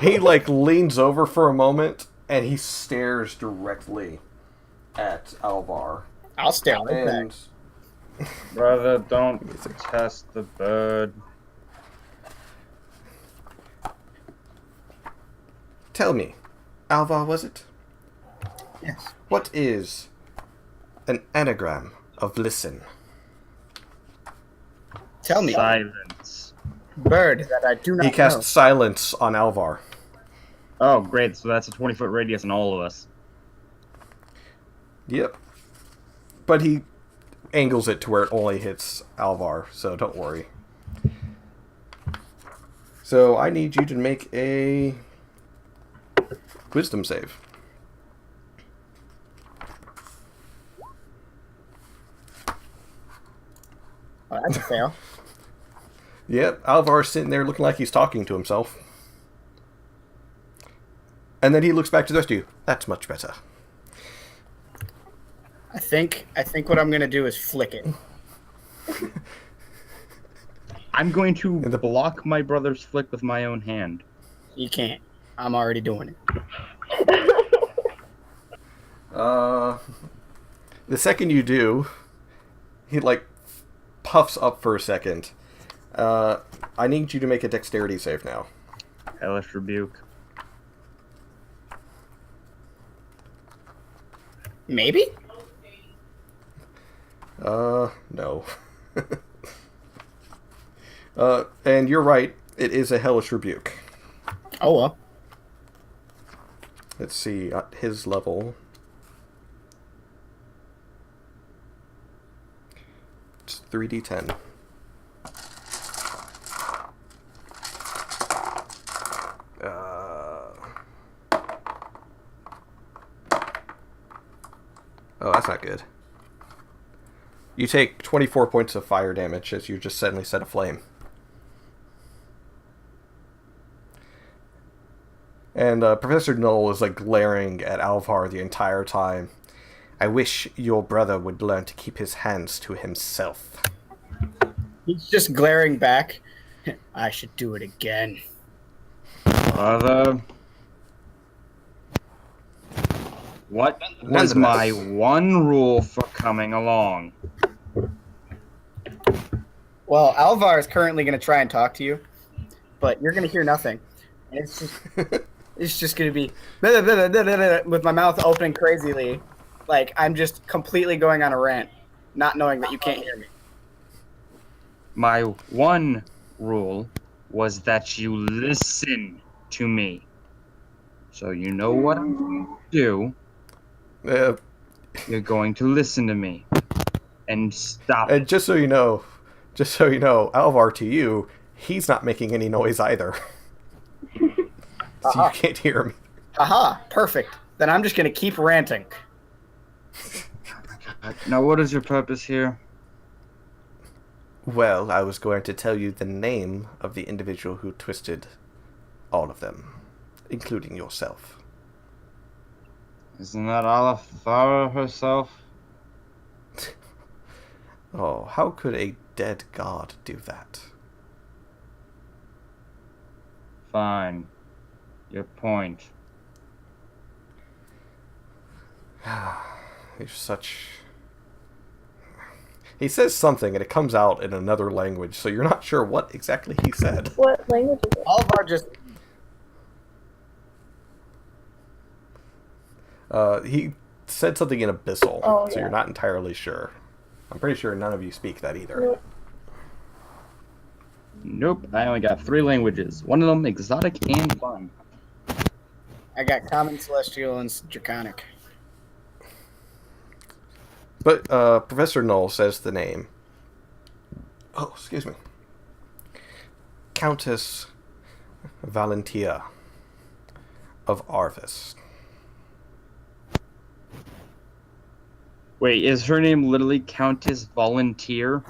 He leans over for a moment and he stares directly at Alvar. I'll stare right back. And brother, don't test the bird. tell me, Alvar, was it? Yes. What is an anagram of listen? Tell me, Silence. bird that I do not He casts know. silence on Alvar. Oh, great. So that's a 20-foot radius on all of us. Yep. But he angles it to where it only hits Alvar, so don't worry. So I need you to make a wisdom save. Oh, that's a fail. Yep, Alvar's sitting there looking like he's talking to himself. And then he looks back to the rest of you. That's much better. I think what I'm gonna do is flick it. I'm going to block my brother's flick with my own hand. You can't. I'm already doing it. The second you do, he puffs up for a second. I need you to make a dexterity save now. Hellish rebuke. Maybe? No. And you're right, it is a hellish rebuke. Oh well. Let's see, at his level. It's 3d10. Oh, that's not good. You take 24 points of fire damage as you just suddenly set aflame. And Professor Knoll is glaring at Alvar the entire time. I wish your brother would learn to keep his hands to himself. He's just glaring back. I should do it again. Brother. What was my one rule for coming along? Well, Alvar is currently going to try and talk to you, but you're going to hear nothing. And it's just going to be with my mouth open crazily, like I'm just completely going on a rant, not knowing that you can't hear me. My one rule was that you listen to me. So you know what I'm going to do. You're going to listen to me and stop. And just so you know, Alvar, to you, he's not making any noise either. So you can't hear him. Aha, perfect. Then I'm just going to keep ranting. Now, what is your purpose here? Well, I was going to tell you the name of the individual who twisted all of them, including yourself. Isn't that Alafara herself? Oh, how could a dead god do that? Fine. Your point. You're such... He says something and it comes out in another language, so you're not sure what exactly he said. What language is it? Alvar just... He said something in Abyssal, Oh, so yeah. you're not entirely sure. I'm pretty sure none of you speak that either. Nope. Nope, I only got 3 languages. One of them exotic and fun. I got Common, Celestial, and Draconic. But Professor Knoll says the name, Oh, excuse me. Countess Valentia of Arvis. Wait, is her name literally Countess Volunteer?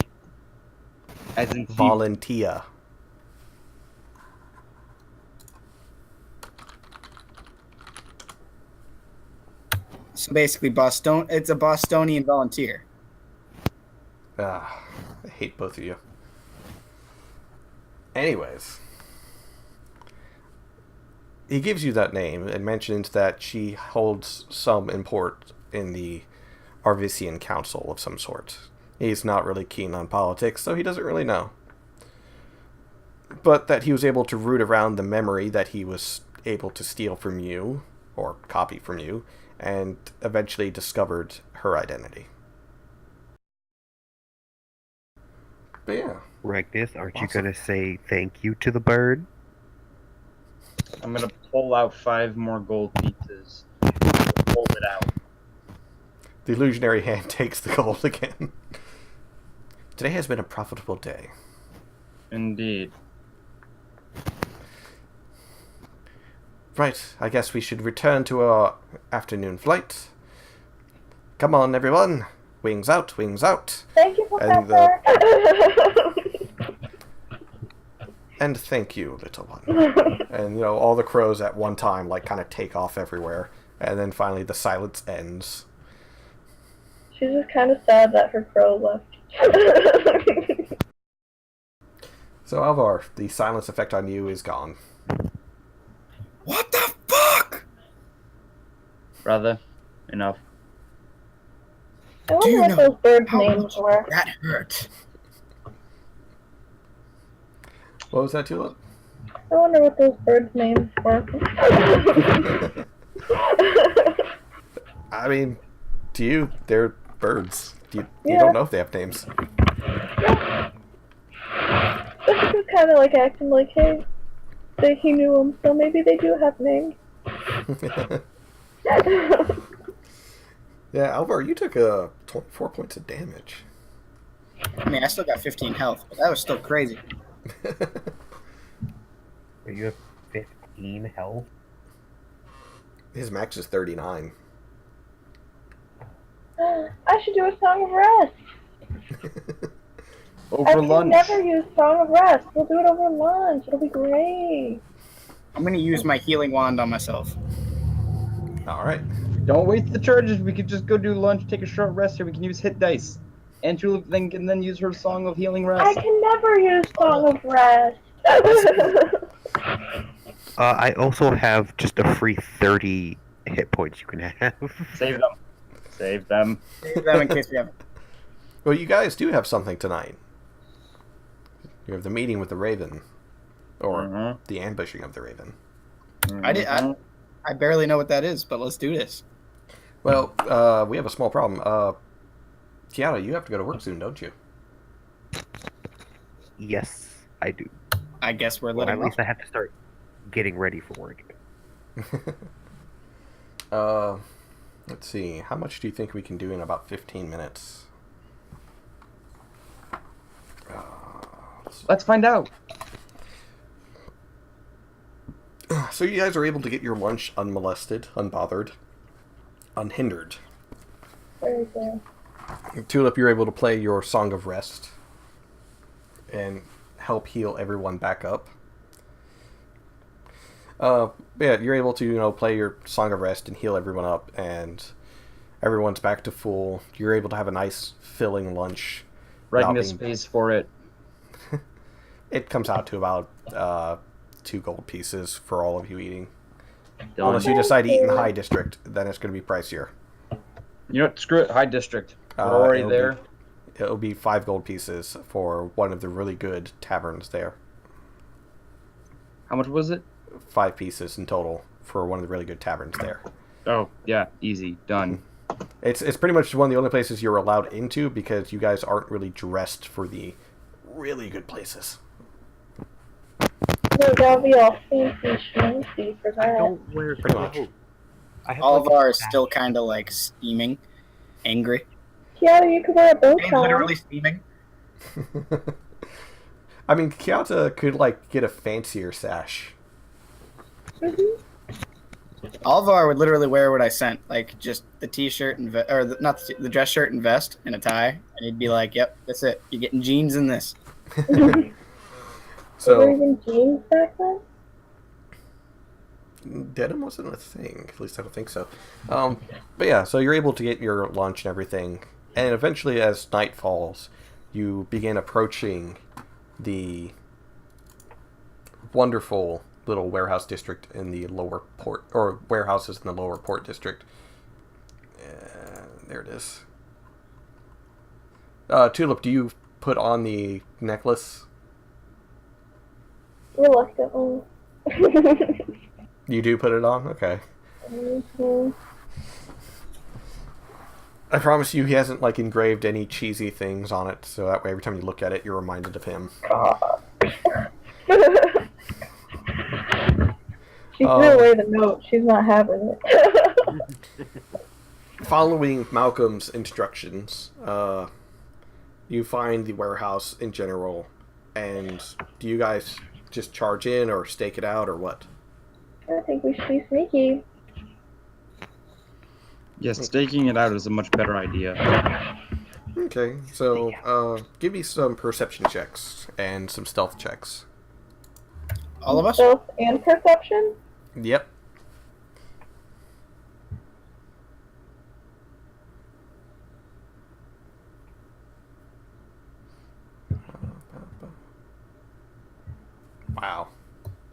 As in Valentia. So basically, it's a Bostonian volunteer. Ah, I hate both of you. Anyways, he gives you that name and mentions that she holds some import in the Arvisian Council of some sort. He's not really keen on politics, so he doesn't really know. But that he was able to root around the memory that he was able to steal from you, or copy from you, and eventually discovered her identity. But yeah. Regnus, aren't you Awesome. gonna say thank you to the bird? I'm gonna pull out 5 more gold pieces. Hold it out. The illusionary hand takes the gold again. Today has been a profitable day. Indeed. Right, I guess we should return to our afternoon flight. Come on, everyone. Wings out, wings out. Thank you, And, Professor. And thank you, little one. And, you know, all the crows at one time, like, kind of take off everywhere. And then finally the silence ends. She's just kind of sad that her crow left. So, Alvar, the silence effect on you is gone. What the fuck? Brother, enough. I Do you wonder what know those birds' how names much were. that hurt? What was that, Tulip? I wonder what those birds' names were. I mean, to you, they're birds. You Yeah. don't know if they have names. This is kind of like acting like, hey, he knew them, so maybe they do have names. Yeah, Alvar, you took 24 points of damage. I mean, I still got 15 health, but that was still crazy. You have 15 health? His max is 39. I should do a Song of Rest. I Over can lunch. never use Song of Rest. We'll do it over lunch. It'll be great. I'm gonna use my healing wand on myself. Alright. Don't waste the charges. We could just go do lunch, take a short rest here. We can use hit dice. And Tulip then can then use her Song of Healing I Rest. can never use Song of Rest. I also have just a free 30 hit points you can have. Save them. Save them. Save them in case we have. Well, you guys do have something tonight. You have the meeting with the Raven. Or the ambushing of the Raven. I barely know what that is, but let's do this. Well, we have a small problem. Kiana, you have to go to work soon, don't you? Yes, I do. I guess we're Well, letting at least I have to start getting ready for work. Let's see. How much do you think we can do in about 15 minutes? Let's find out. So you guys are able to get your lunch unmolested, unbothered, unhindered. Very good. Tulip, you're able to play your Song of Rest and help heal everyone back up. Yeah, you're able to, play your Song of Rest and heal everyone up, and everyone's back to full. You're able to have a nice, filling lunch. Regnus pays for it. It comes out to about 2 gold pieces for all of you eating. Done. Unless you decide to eat in the High District, then it's going to be pricier. You know what? Screw it. High District. We're already it'll there. It'll be 5 gold pieces for one of the really good taverns there. How much was it? 5 pieces in total for one of the really good taverns there. Oh, yeah. Easy. Done. It's pretty much one of the only places you're allowed into because you guys aren't really dressed for the really good places. No, that'll be all fancy schmancy for I that. don't wear Pretty much. clothes. I have Alvar is still kind of like steaming, angry. Yeah, you could wear a bow He's tie. literally steaming. I mean, Kyoto could like get a fancier sash. Alvar would literally wear what I sent, like just the t-shirt and not the dress shirt and vest and a tie, and he'd be like, "Yep, that's it. You're getting jeans in this." Were there So even jeans back then? denim wasn't a thing. At least I don't think so. But yeah, so you're able to get your lunch and everything, and eventually, as night falls, you begin approaching the wonderful little warehouse district in the lower port, or warehouses in the lower port district. There it is. Tulip, do you put on the necklace? Reluctantly. You do put it on? Okay. Mhm. I promise you he hasn't like engraved any cheesy things on it, so that way every time you look at it you're reminded of him. She threw away the note. She's not having it. Following Malcolm's instructions, you find the warehouse in general, and do you guys just charge in or stake it out or what? I think we should be sneaky. Yes, staking it out is a much better idea. Okay, so give me some perception checks and some stealth checks. All of us? Stealth and perception? Yep. Wow.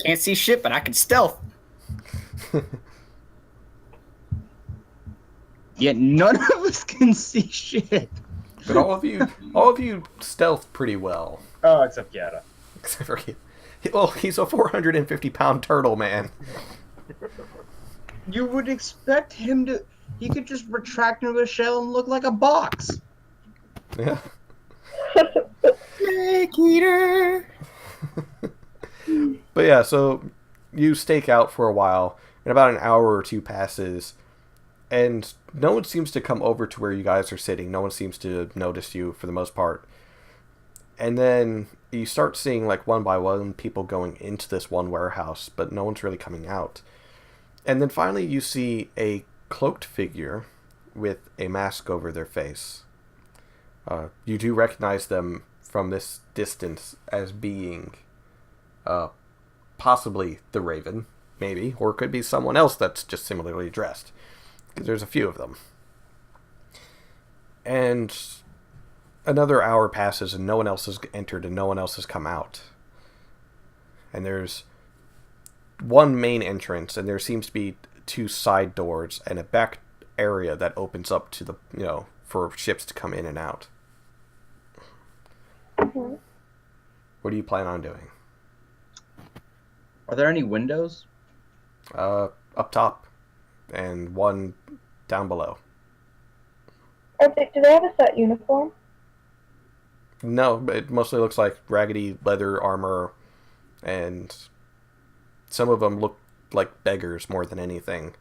Can't see shit, but I can stealth. Yet none of us can see shit. But all of you stealth pretty well. Oh, except Yada. Except for well, he's a 450-pound turtle, man. You would expect him to... He could just retract into a shell and look like a box. Yeah. Snake eater. But yeah, so you stake out for a while, and about an hour or two passes, and no one seems to come over to where you guys are sitting. No one seems to notice you for the most part. And then you start seeing, like, one by one people going into this one warehouse, but no one's really coming out. And then finally you see a cloaked figure with a mask over their face. You do recognize them from this distance as being possibly the Raven, maybe, or it could be someone else that's just similarly dressed, because there's a few of them. And another hour passes and no one else has entered and no one else has come out. And there's one main entrance, and there seems to be two side doors and a back area that opens up to the, for ships to come in and out. Mm-hmm. What do you plan on doing? Are there any windows? Up top, and one down below. Do they have a set uniform? No, it mostly looks like raggedy leather armor, and some of them look like beggars more than anything.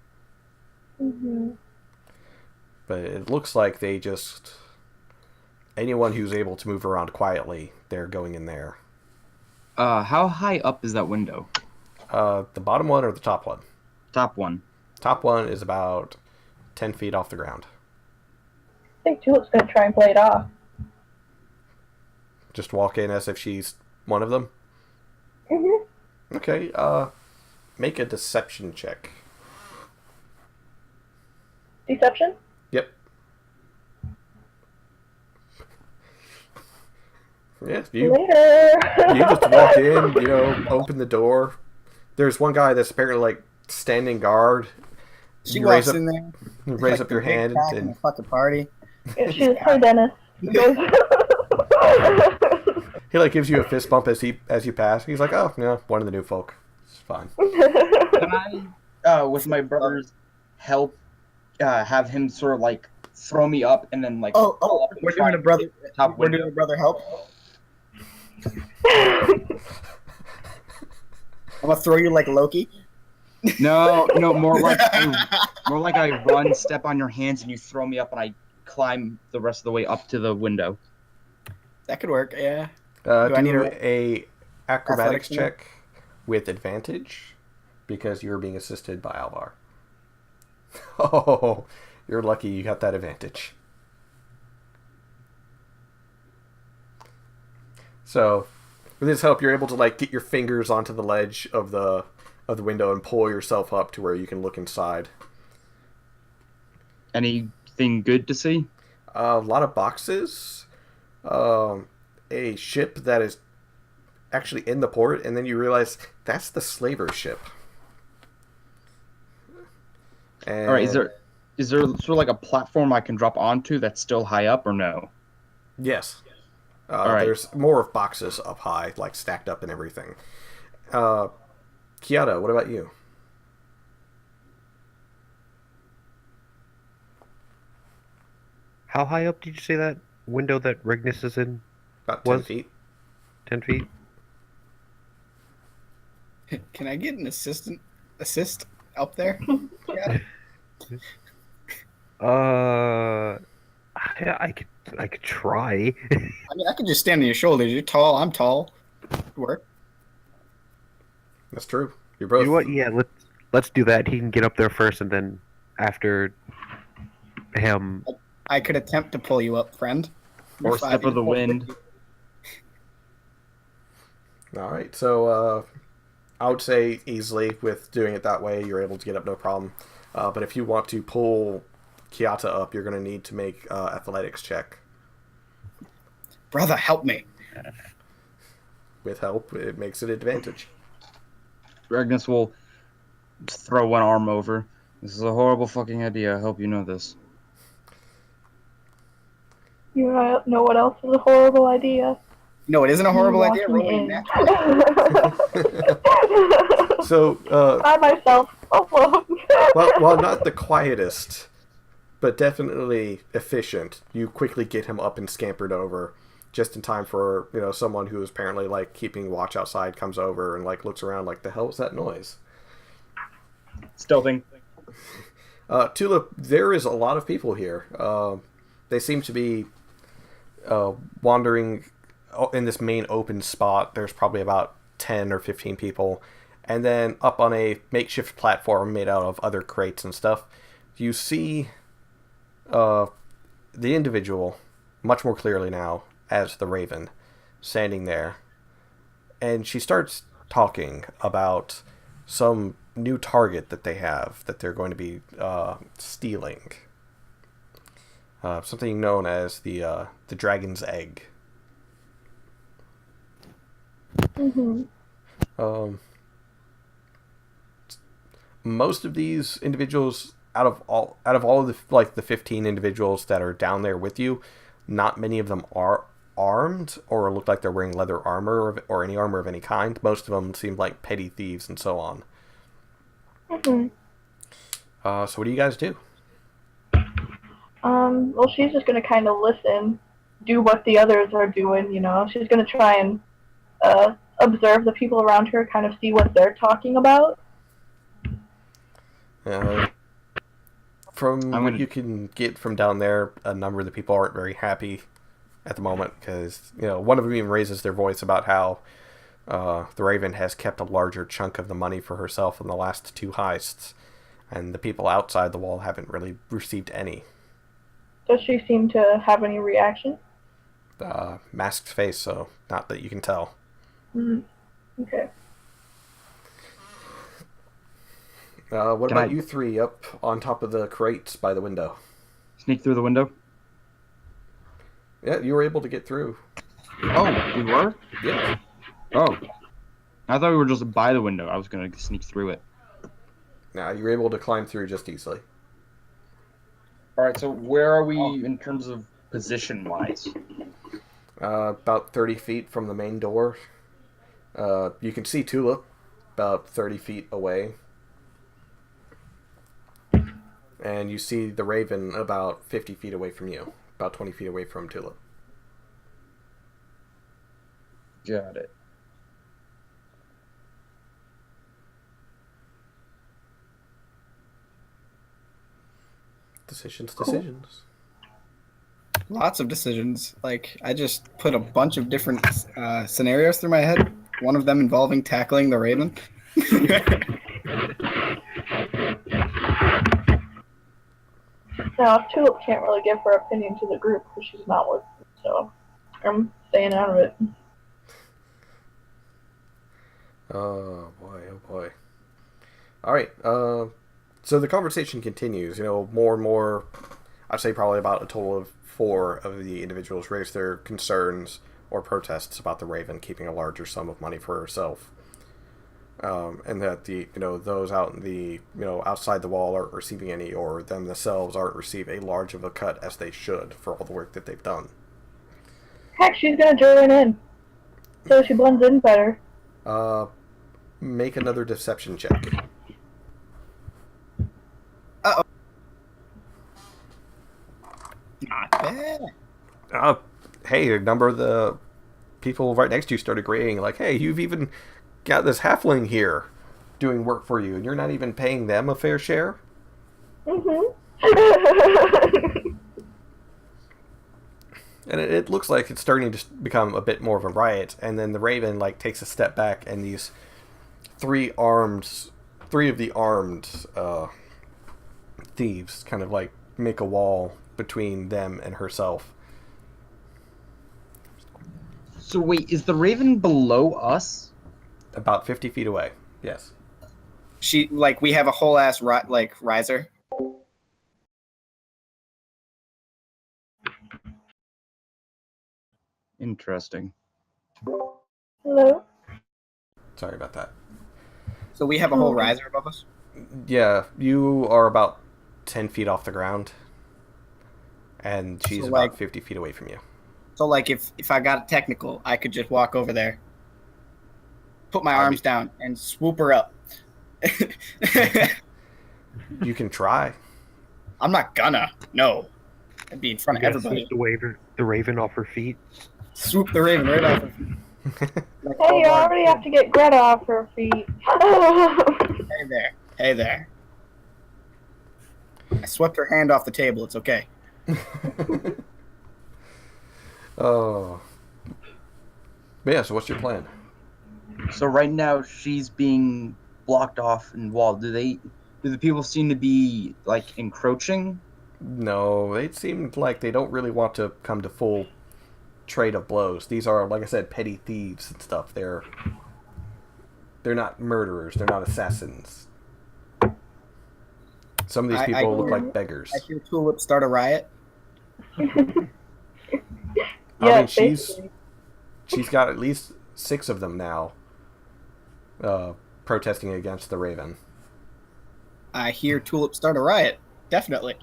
Mm-hmm. But it looks like they just... anyone who's able to move around quietly, they're going in there. How high up is that window? The bottom one or the top one? Top one. Top one is about 10 feet off the ground. I think Tulip's gonna try and play it off. Just walk in as if she's one of them? Mm-hmm. Okay, make a deception check. Deception? Yep. Yes, Later! you just walk in, open the door. There's one guy that's apparently like standing guard. She You walks raise up- in there. You raise like up your the big hand pack in and the fucking party. She's hi, Dennis. he like gives you a fist bump as you pass. He's like, "Oh, yeah, one of the new folk. It's fine." Can I, with my brother's help, have him sort of like throw me up and then like... Oh, pull up and we're try doing a brother. top We're window? doing a brother help. I'm gonna throw you like Loki. No, more like I run, step on your hands, and you throw me up, and I climb the rest of the way up to the window. That could work. Yeah. I need Do a a acrobatics athletics check with advantage because you're being assisted by Alvar. Oh, you're lucky you got that advantage. So, with his help, you're able to like get your fingers onto the ledge of the window and pull yourself up to where you can look inside. Anything good to see? A lot of boxes, a ship that is actually in the port, and then you realize that's the slaver ship. And All right, is there sort of like a platform I can drop onto that's still high up, or no? Yes. All right. There's more of boxes up high, like stacked up and everything. Kiata, what about you? How high up did you say that window that Rignus is in? About 10 Was- feet. 10 feet? Can I get an assist up there? Yeah. I could try. I mean, I could just stand on your shoulders. You're tall. I'm tall. Work. That's true. You're both. You know what? Yeah, let's do that. He can get up there first, and then after him. I could attempt to pull you up, friend. You're Or 5 step of the feet. wind. All right. So I would say easily with doing it that way, you're able to get up no problem. But if you want to pull Kiata up, you're going to need to make athletics check. Brother, help me. With help, it makes it advantage. Agnes will throw one arm over. This is a horrible fucking idea. I hope you know this. You know what else is a horrible idea? No, it isn't a horrible idea. Walking Rolling in. natural. So, By myself, alone. while not the quietest, but definitely efficient, you quickly get him up and scampered over, just in time for someone who is apparently like keeping watch outside comes over and like looks around like, the hell was that noise? Stealthing. Tulip, there is a lot of people here. They seem to be wandering in this main open spot. There's probably about 10 or 15 people. And then up on a makeshift platform made out of other crates and stuff, you see the individual much more clearly now as the Raven standing there. And she starts talking about some new target that they have that they're going to be stealing. Something known as the dragon's egg. Mm-hmm. Most of these individuals, out of all of the 15 individuals that are down there with you, not many of them are armed or look like they're wearing leather armor or any armor of any kind. Most of them seem like petty thieves and so on. Mm-hmm. So what do you guys do? Well, she's just gonna kind of listen, do what the others are doing, She's gonna try and observe the people around her, kind of see what they're talking about. From what you can get from down there, a number of the people aren't very happy at the moment because, one of them even raises their voice about how the Raven has kept a larger chunk of the money for herself in the last 2 heists, and the people outside the wall haven't really received any. Does she seem to have any reaction? Masked face, so not that you can tell. Okay. What Can about I- you three up on top of the crates by the window? Sneak through the window. Yeah, you were able to get through. Oh, we were? Yeah. Oh. I thought we were just by the window. I was going to sneak through it. Now you were able to climb through just easily. All right, so where are we in terms of position-wise? About 30 feet from the main door. You can see Tulip about 30 feet away. And you see the Raven about 50 feet away from you. About 20 feet away from Tulip. Got it. Decisions. Lots of decisions. Like, I just put a bunch of different scenarios through my head. One of them involving tackling the raven. Now, Tulip can't really give her opinion to the group because she's not with them, so I'm staying out of it. Oh boy, oh boy. All right. So the conversation continues. More and more. I'd say probably about a total of 4 of the individuals raise their concerns or protests about the Raven keeping a larger sum of money for herself, and that those out in the outside the wall aren't receiving any, or them themselves aren't receiving a large of a cut as they should for all the work that they've done. Heck, she's gonna join in, so she blends in better. Make another deception check. Uh-oh. Not bad. Hey, a number of the people right next to you start agreeing, like, hey, you've even got this halfling here doing work for you, and you're not even paying them a fair share? Mm-hmm. And it looks like it's starting to become a bit more of a riot, and then the Raven, takes a step back, and these 3 of the armed thieves kind of, make a wall between them and herself. So wait, is the raven below us? About 50 feet away, yes. We have a whole ass riser. Interesting. Hello? Sorry about that. So we have a whole riser above us? Yeah, you are about 10 feet off the ground, and she's about 50 feet away from you. So, if I got technical, I could just walk over there, put my arms down, and swoop her up. You can try. I'm not gonna. No. I'd be in front of everybody. Swoop the raven off her feet. Swoop the raven right off her feet. Hey, you already have to get Greta off her feet. Hey there. Hey there. I swept her hand off the table. It's okay. Oh. But yeah, so what's your plan? So right now she's being blocked off and walled. Do the people seem to be encroaching? No, it seemed like they don't really want to come to full trade of blows. These are, like I said, petty thieves and stuff. They're not murderers. They're not assassins. Some of these people look like beggars. I hear Tulip start a riot. Yeah, I mean, she's got at least 6 of them now protesting against the Raven. I hear Tulip start a riot. Definitely.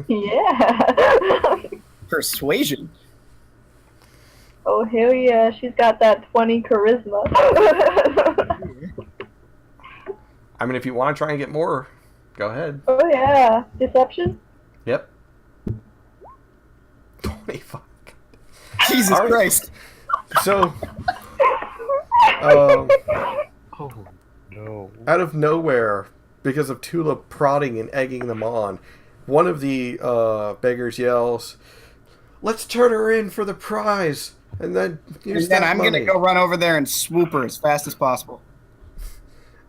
Yeah. Persuasion. Oh, hell yeah. She's got that 20 charisma. I mean, if you want to try and get more, go ahead. Oh, yeah. Deception? Yep. 25. Jesus Christ. So, Oh no. out of nowhere, because of Tulip prodding and egging them on, one of the beggars yells, "Let's turn her in for the prize, and then use that I'm money." going to go run over there and swoop her as fast as possible.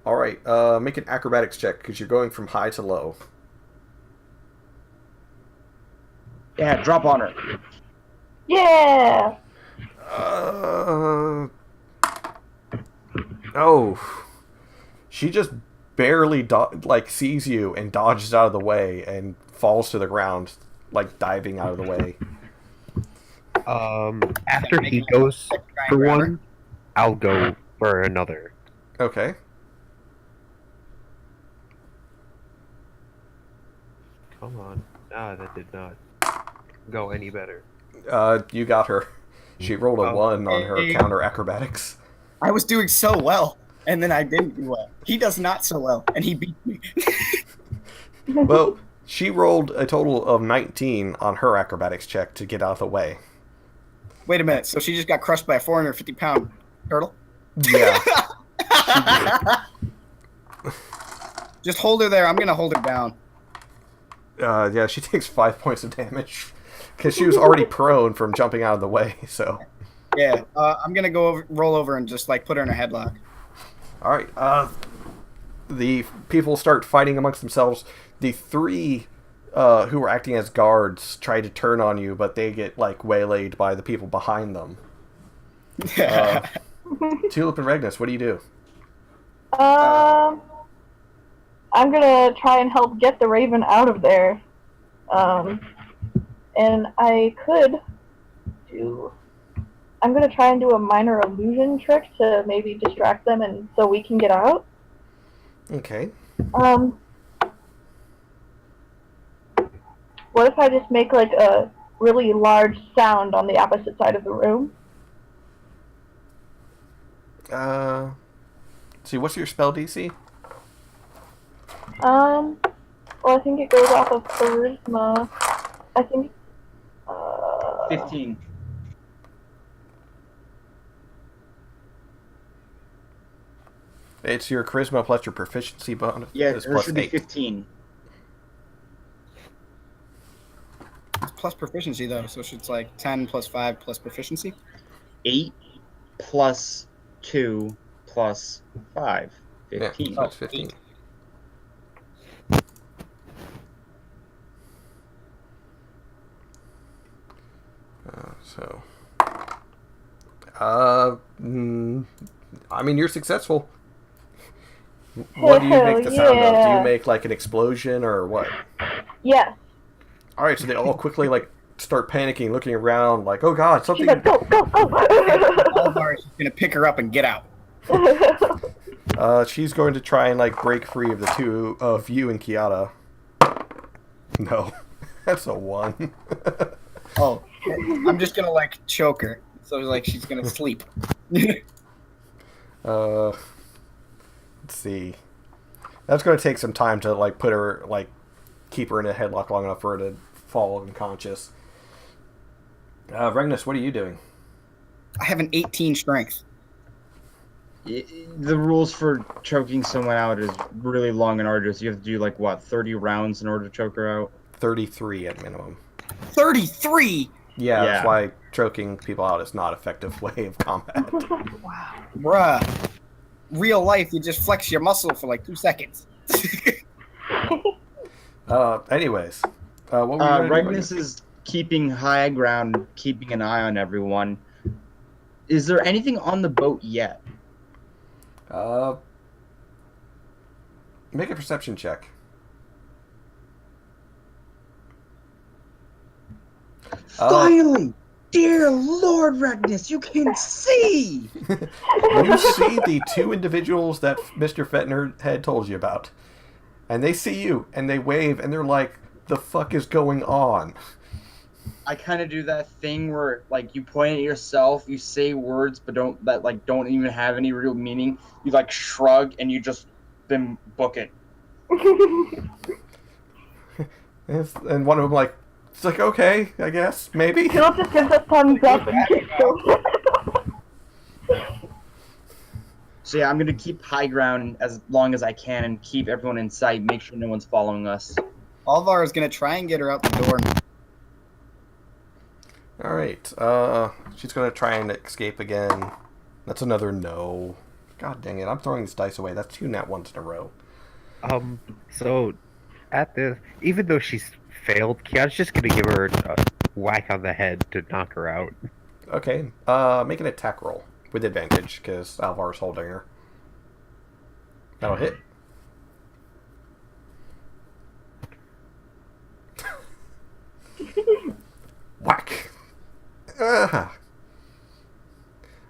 All right, make an acrobatics check, because you're going from high to low. Yeah, drop on her. Yeah. Oh. She just barely sees you and dodges out of the way and falls to the ground, diving out of the way. After he goes for one, I'll go for another. Okay. Come on. That did not go any better. You got her. She rolled a 1 on her counter acrobatics. I was doing so well, and then I didn't do well. He does not so well, and he beat me. Well, she rolled a total of 19 on her acrobatics check to get out of the way. Wait a minute, so she just got crushed by a 450-pound turtle? Yeah. Just hold her there. I'm going to hold her down. Yeah, she takes 5 points of damage Because she was already prone from jumping out of the way, so. Yeah, I'm gonna roll over and just like put her in a headlock. All right. The people start fighting amongst themselves. The three who were acting as guards try to turn on you, but they get like waylaid by the people behind them. Tulip and Regnus, what do you do? I'm gonna try and help get the Raven out of there. And I could do. I'm gonna try and do a minor illusion trick to maybe distract them, and so we can get out. Okay. What if I just make like a really large sound on the opposite side of the room? See, what's your spell DC? Well, I think it goes off of charisma. I think. 15. It's your charisma plus your proficiency bonus. Yeah, is it plus should be 8. 15. It's plus proficiency though, so it's like 10 plus 5 plus proficiency. 8 plus 2 plus 5. 15. Yeah, so that's 15. I mean, you're successful. What do you make the sound of? Do you make like an explosion or what? Yes. All right, so they all quickly like start panicking, looking around, like, "Oh God, something!" She's like, go, go, go! Alvar is gonna pick her up and get out. She's going to try and like break free of the two of you and Kiata. No, that's a 1. Oh, I'm just gonna like choke her, so like she's gonna sleep. Let's see. That's going to take some time to like put her like keep her in a headlock long enough for her to fall unconscious. Regnus, what are you doing? I have an 18 strength. The rules for choking someone out is really long and arduous. You have to do like what, 30 rounds in order to choke her out? 33 at minimum. 33. Yeah, that's why choking people out is not an effective way of combat. Wow, bruh. Real life, you just flex your muscle for like 2 seconds. Anyways, what were you Regnus is keeping high ground, keeping an eye on everyone. Is there anything on the boat yet? Make a perception check. Finally! Dear Lord Regnus, you can see! You see the two individuals that Mr. Fetner had told you about. And they see you, and they wave, and they're like, the fuck is going on? I kind of do that thing where, like, you point at yourself, you say words, but don't even have any real meaning. You, like, shrug, and you just then book it. And one of them, like, it's like, okay, I guess, maybe. Philip just gives us thumbs up and keeps going. So yeah, I'm gonna keep high ground as long as I can and keep everyone in sight, make sure no one's following us. Alvar is gonna try and get her out the door. Alright, she's gonna try and escape again. That's another no. God dang it, I'm throwing this dice away. That's 2 nat 1s in a row. So at the even though she's failed, Kiata's just gonna give her a whack on the head to knock her out. Okay, make an attack roll with advantage, because Alvar's holding her. That'll hit. Whack!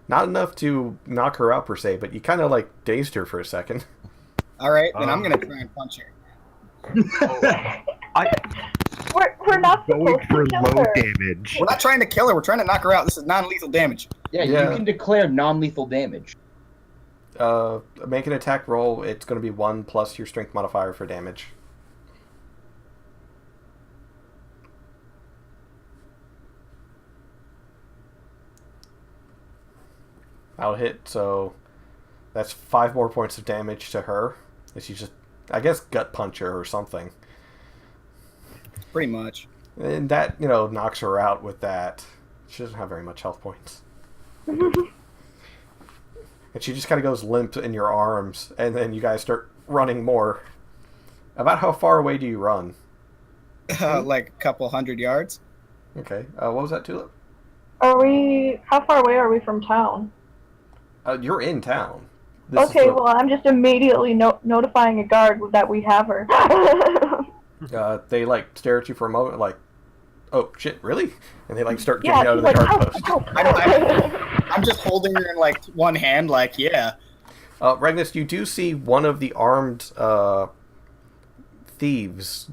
Not enough to knock her out per se, but you kind of like dazed her for a second. All right, then I'm gonna try and punch her. We're not Going supposed for to kill low her. damage. We're not trying to kill her. We're trying to knock her out. This is non-lethal damage. Yeah, Yeah. you can declare non-lethal damage. Make an attack roll. It's going to be 1 plus your strength modifier for damage. That'll hit, so that's 5 more points of damage to her. And she's just, I guess, gut punch her or something. Pretty much. And that, knocks her out with that. She doesn't have very much health points. And she just kind of goes limp in your arms, and then you guys start running more. About how far away do you run? Like a couple 100 yards. Okay. What was that, Tulip? How far away are we from town? You're in town. This Okay, well, I'm just immediately notifying a guard that we have her. They, stare at you for a moment, like, oh, shit, really? And they, start getting out of the guard post. I'm just holding her in, one hand, yeah. Regnus, you do see one of the armed thieves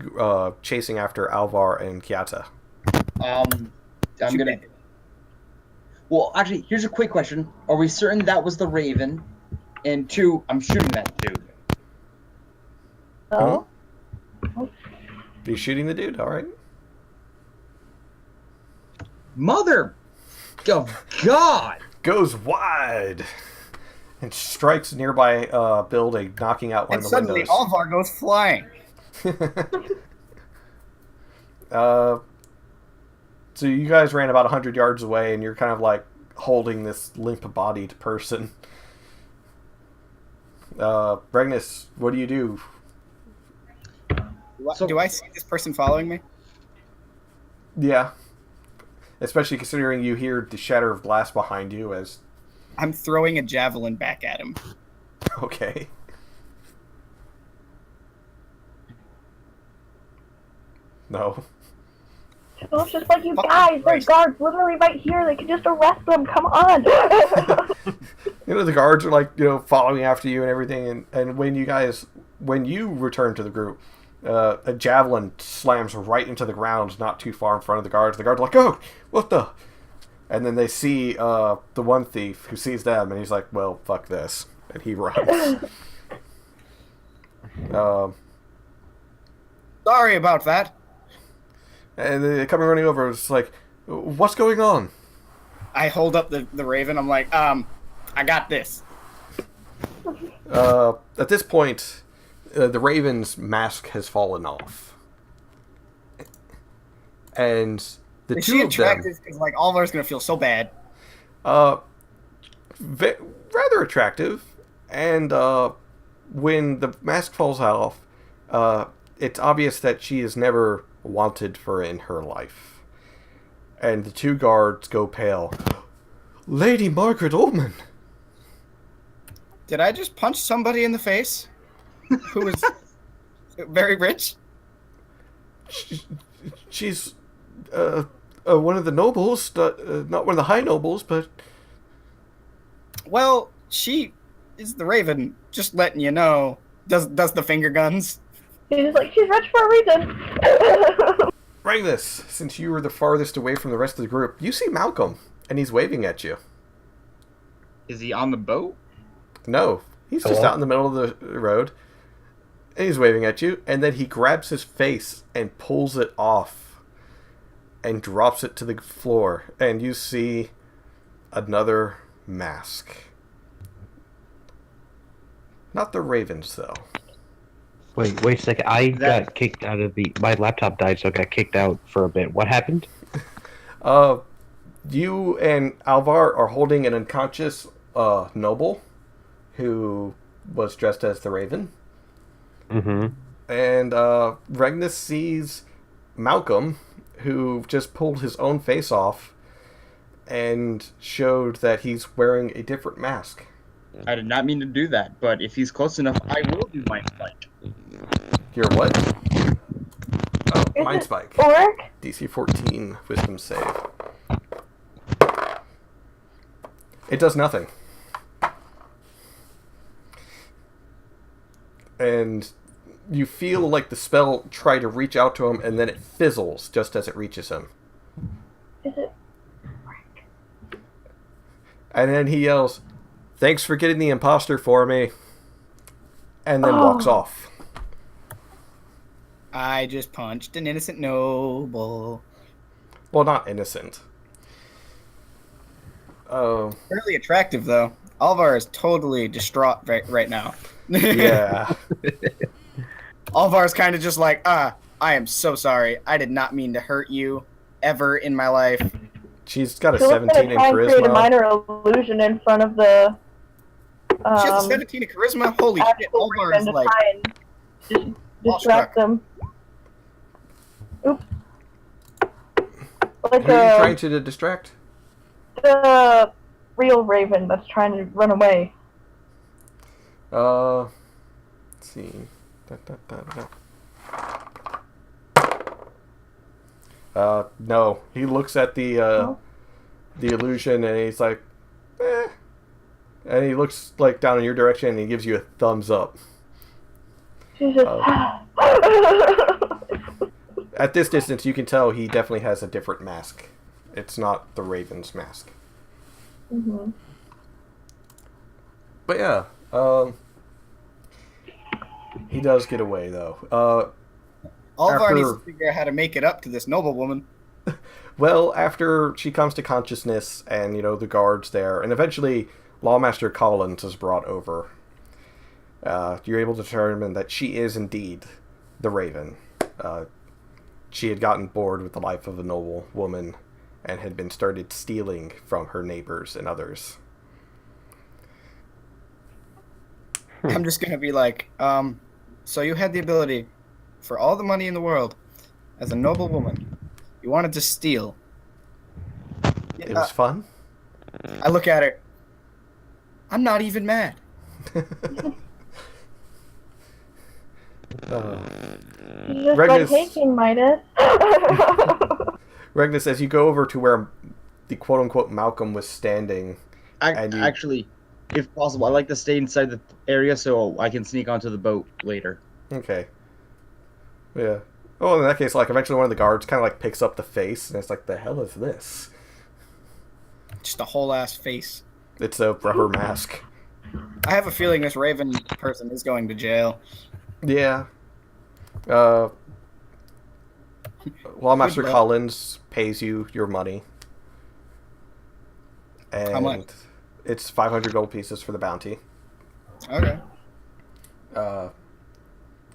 chasing after Alvar and Kiata. I'm gonna... Well, actually, here's a quick question. Are we certain that was the Raven? And 2, I'm shooting that dude. Oh? You're shooting the dude? All right. Mother of God! Goes wide and strikes nearby building, knocking out one And of the suddenly, windows. Alvar goes flying. So you guys ran about 100 yards away, and you're kind of holding this limp-bodied person. Regnus, what do you do? Do I see this person following me? Yeah. Especially considering you hear the shatter of glass behind you as... I'm throwing a javelin back at him. Okay. No. Philip's just like, you guys, there's guards literally right here. They can just arrest them. Come on. The guards are following after you and everything. And when you return to the group, a javelin slams right into the ground not too far in front of the guards. The guards are like, oh, what the? And then they see the one thief who sees them, and he's like, well, fuck this. And he runs. Sorry about that. And they come running over. It's like, what's going on? I hold up the Raven. I'm like, I got this. At this point, the Raven's mask has fallen off. And the Is two she of them... attractive? Because, Alvar's going to feel so bad. rather attractive. And when the mask falls off, it's obvious that she is never wanted for in her life. And the two guards go pale. Lady Margaret Ullman! Did I just punch somebody in the face? Who was very rich? She's one of the nobles, not one of the high nobles, but... Well, she is the Raven, just letting you know. Does the finger guns. He's like, she's rich for a reason. Regnus, since you were the farthest away from the rest of the group, you see Malcolm, and he's waving at you. Is he on the boat? No, he's just out in the middle of the road, and he's waving at you, and then he grabs his face and pulls it off and drops it to the floor, and you see another mask. Not the Ravens, though. Wait a second. I got kicked out of my laptop died, so I got kicked out for a bit. What happened? You and Alvar are holding an unconscious noble who was dressed as the Raven. Mm-hmm. And Regnus sees Malcolm, who just pulled his own face off and showed that he's wearing a different mask. I did not mean to do that, but if he's close enough, I will do my spike. Your what? Oh, Is Mind it Spike. Orc? DC 14 Wisdom save. It does nothing. And you feel like the spell try to reach out to him, and then it fizzles just as it reaches him. Is it? And then he yells, "Thanks for getting the imposter for me," and then walks off. I just punched an innocent noble. Well, not innocent. Fairly attractive, though. Alvar is totally distraught right now. Yeah. Alvar's kind of just like, I am so sorry. I did not mean to hurt you ever in my life. She's got a She was gonna 17 in try and create a charisma. minor illusion in front of the She has a 17 in charisma? Holy shit. actual Olvar Raven is to like... try and distract them. Oops. Like Who are you trying to distract? the real Raven that's trying to run away. Let's see. No. He looks at the illusion and he's like, eh. And he looks like down in your direction and he gives you a thumbs up. She's just... At this distance, you can tell he definitely has a different mask. It's not the Raven's mask. Mm-hmm. But yeah, he does get away though. Olvar needs to figure out how to make it up to this noblewoman. Well, after she comes to consciousness and, the guards there, and eventually Lawmaster Collins is brought over, you're able to determine that she is indeed the Raven. She had gotten bored with the life of a noble woman and had been started stealing from her neighbors and others. I'm just going to be like, so you had the ability for all the money in the world as a noble woman. You wanted to steal. It was fun. I look at her. I'm not even mad. She's just Regnus- like taking Midas. Regnus, as you go over to where the quote-unquote Malcolm was standing... Actually, if possible, I'd like to stay inside the area so I can sneak onto the boat later. Okay. Yeah. Oh, in that case, eventually one of the guards kind of, picks up the face, and it's like, the hell is this? Just a whole ass face. It's a rubber mask. I have a feeling this Raven person is going to jail. Yeah. Lawmaster Collins pays you your money. And how much? It's 500 gold pieces for the bounty. Okay.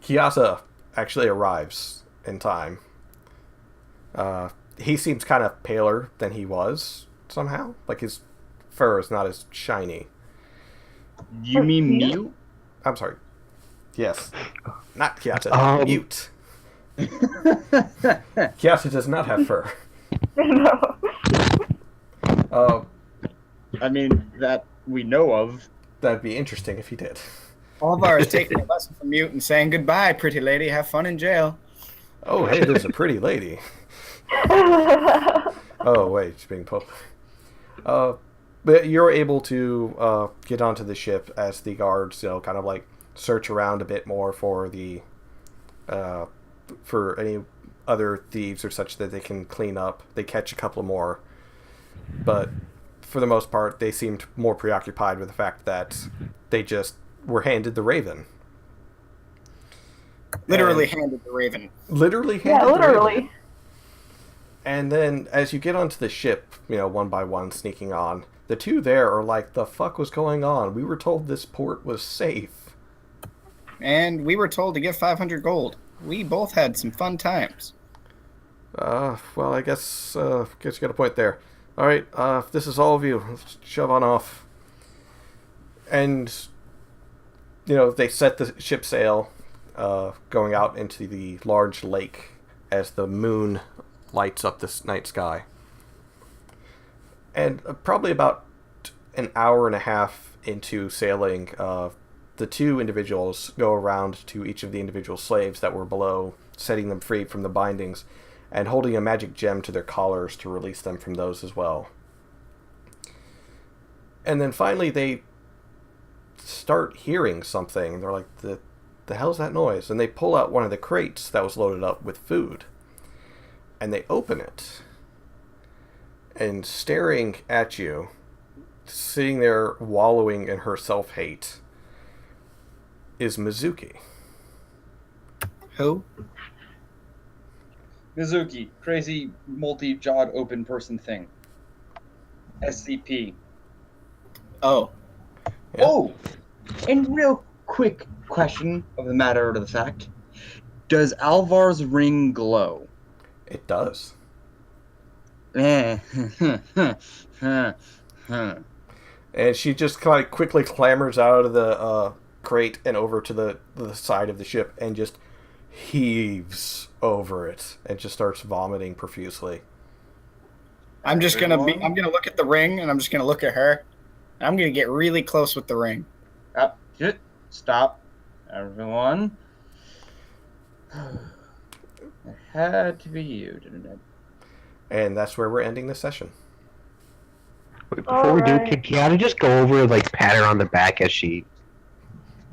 Kiasa actually arrives in time. He seems kind of paler than he was, somehow. His fur is not as shiny. You mean Mute? I'm sorry. Yes. Not Kiasa. Mute. Kiasa does not have fur. No. I mean, that we know of. That'd be interesting if he did. Olvar is taking a lesson from Mute and saying, goodbye, pretty lady. Have fun in jail. Oh, hey, there's a pretty lady. Oh, wait, she's being pulled. But you're able to get onto the ship as the guards, search around a bit more for the for any other thieves or such that they can clean up. They catch a couple more, but for the most part, they seemed more preoccupied with the fact that they just were handed the Raven. Literally handed the Raven. Literally handed Yeah, the Raven. literally. And then, as you get onto the ship, one by one, sneaking on, the two there are like, the fuck was going on? We were told this port was safe. And we were told to give 500 gold. We both had some fun times. Well, I guess you got a point there. Alright, if this is all of you, let's shove on off. And, they set the ship sail, going out into the large lake as the moon lights up this night sky. And probably about an hour and a half into sailing, the two individuals go around to each of the individual slaves that were below, setting them free from the bindings, and holding a magic gem to their collars to release them from those as well. And then finally they start hearing something. They're like, the hell's that noise? And they pull out one of the crates that was loaded up with food. And they open it. And staring at you, sitting there wallowing in her self-hate, is Mizuki. Who? Mizuki, crazy multi-jawed open person thing. SCP. Oh. Yeah. Oh! And real quick question of the matter of the fact. Does Alvar's ring glow? It does. Eh. And she just kind of quickly clambers out of the crate and over to the side of the ship and just heaves over it and just starts vomiting profusely. I'm gonna look at the ring and I'm just gonna look at her. And I'm gonna get really close with the ring. Stop, everyone. It had to be you, didn't it? And that's where we're ending the session. Wait, before we do, Alright. can Kiana just go over and like pat her on the back as she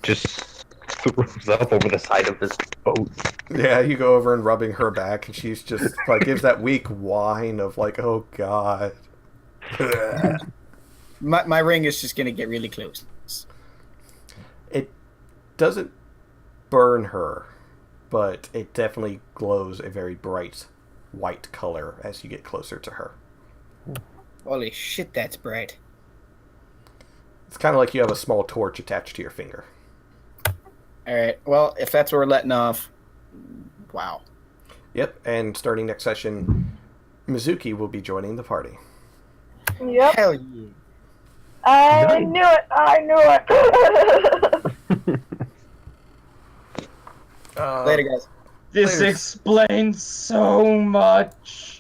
just throws up over the side of this boat? Yeah, you go over and rubbing her back, and she's just like gives that weak whine of like, "Oh God." My ring is just gonna get really close. It doesn't burn her, but it definitely glows a very bright white color as you get closer to her. Holy shit, that's bright. It's kind of like you have a small torch attached to your finger. Alright, well, if that's what we're letting off, wow. Yep, and starting next session, Mizuki will be joining the party. Yep. Hell yeah. I Nice. knew it. I knew it. Later, guys. This Later. explains so much.